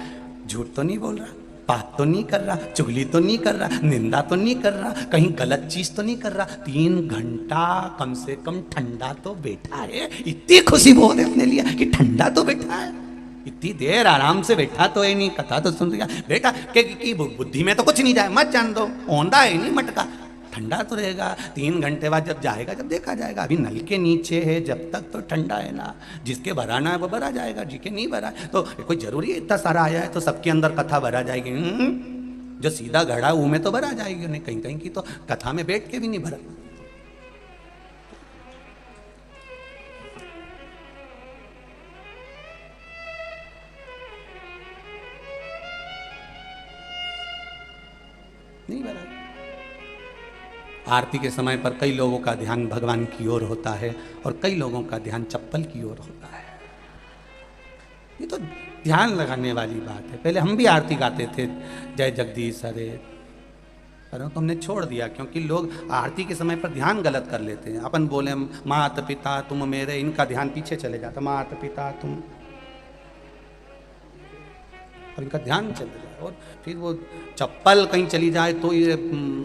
झूठ तो नहीं बोल रहा, बात तो नहीं कर रहा, चुगली तो नहीं कर रहा, निंदा तो नहीं कर रहा, कहीं गलत चीज तो नहीं कर रहा। 3 घंटा कम से कम ठंडा तो बैठा है। इतनी खुशी बहुत है अपने लिए कि ठंडा तो बैठा है, इतनी देर आराम से बैठा तो है नहीं, कथा तो सुन रहा बेटा कि बुद्धि में तो कुछ नहीं जाए, मत जान दो, औंधा है नहीं मटका, ठंडा तो रहेगा। 3 घंटे बाद जब जाएगा जब देखा जाएगा। अभी नल के नीचे है जब तक तो ठंडा है ना, जिसके भराना है वो भरा जाएगा, जिसके नहीं भरा तो कोई जरूरी है इतना सारा आया है तो सबके अंदर कथा भरा जाएगी? जो सीधा घड़ा वो में तो भरा जाएगी, उन्हें कहीं कहीं की तो कथा में बैठ के भी नहीं भरा। नहीं भरा। आरती के समय पर कई लोगों का ध्यान भगवान की ओर होता है और कई लोगों का ध्यान चप्पल की ओर होता है। ये तो ध्यान लगाने वाली बात है। पहले हम भी आरती गाते थे, जय जगदीश हरे, पर तो हमने छोड़ दिया क्योंकि लोग आरती के समय पर ध्यान गलत कर लेते हैं। अपन बोले मात पिता तुम मेरे, इनका ध्यान पीछे चले जाता, मात पिता तुम, और इनका ध्यान चले जाए। और फिर वो चप्पल कहीं चली जाए तो ये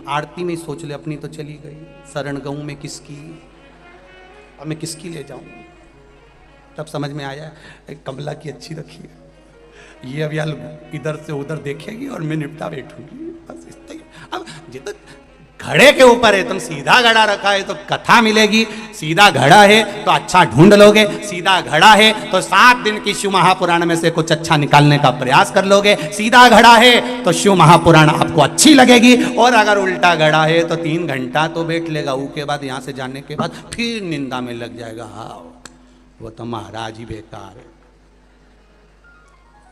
आरती में सोच ले अपनी तो चली गई, शरण गऊँ में किसकी, अब मैं किसकी ले जाऊँ? तब समझ में आया कमला की अच्छी रखी है, ये अब यार इधर से उधर देखेगी और मैं निपटा बैठूंगी, बस इतना ही। अब जितना घड़े के ऊपर है, तुम सीधा घड़ा रखा है तो कथा मिलेगी, सीधा घड़ा है तो अच्छा ढूंढ लोगे, सीधा घड़ा है तो 7 दिन की शिव महापुराण में से कुछ अच्छा निकालने का प्रयास कर लोगे, सीधा घड़ा है तो शिव महापुराण आपको अच्छी लगेगी। और अगर उल्टा घड़ा है तो 3 घंटा तो बैठ लेगा, उसके बाद यहाँ से जाने के बाद फिर निंदा में लग जाएगा, हाँ वो तो महाराज ही बेकार है,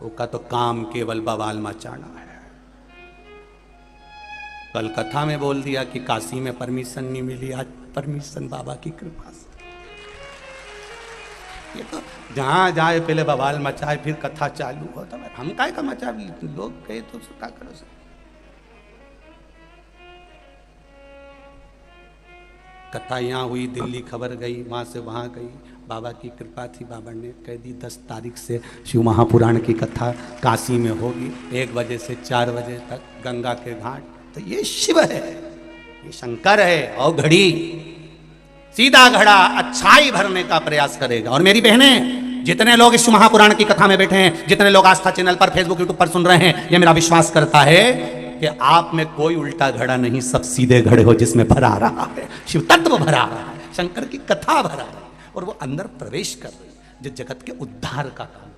उसका तो काम केवल बवाल मचाना है। कल कथा में बोल दिया कि काशी में परमिशन नहीं मिली, आज परमिशन बाबा की कृपा से। ये तो जहाँ जाए पहले बवाल मचाए फिर कथा चालू हो, तो हम काय का मचा, लोग कहे तो क्या करो। कथा यहाँ हुई, दिल्ली खबर गई, वहाँ से वहाँ गई, बाबा की कृपा थी, बाबा ने कह दी 10 तारीख से शिव महापुराण की कथा काशी में होगी 1 बजे से 4 बजे तक गंगा के घाट। तो ये शिव है, ये शंकर है। और घड़ी सीधा घड़ा अच्छाई भरने का प्रयास करेगा। और मेरी बहनें, जितने लोग इस महापुराण की कथा में बैठे हैं, जितने लोग आस्था चैनल पर, फेसबुक, यूट्यूब पर सुन रहे हैं, ये मेरा विश्वास करता है कि आप में कोई उल्टा घड़ा नहीं, सब सीधे घड़े हो जिसमें भरा रहा है, शिव तत्व भरा रहा है, शंकर की कथा भरा है, और वो अंदर प्रवेश कर रही है जो जगत के उद्धार का काम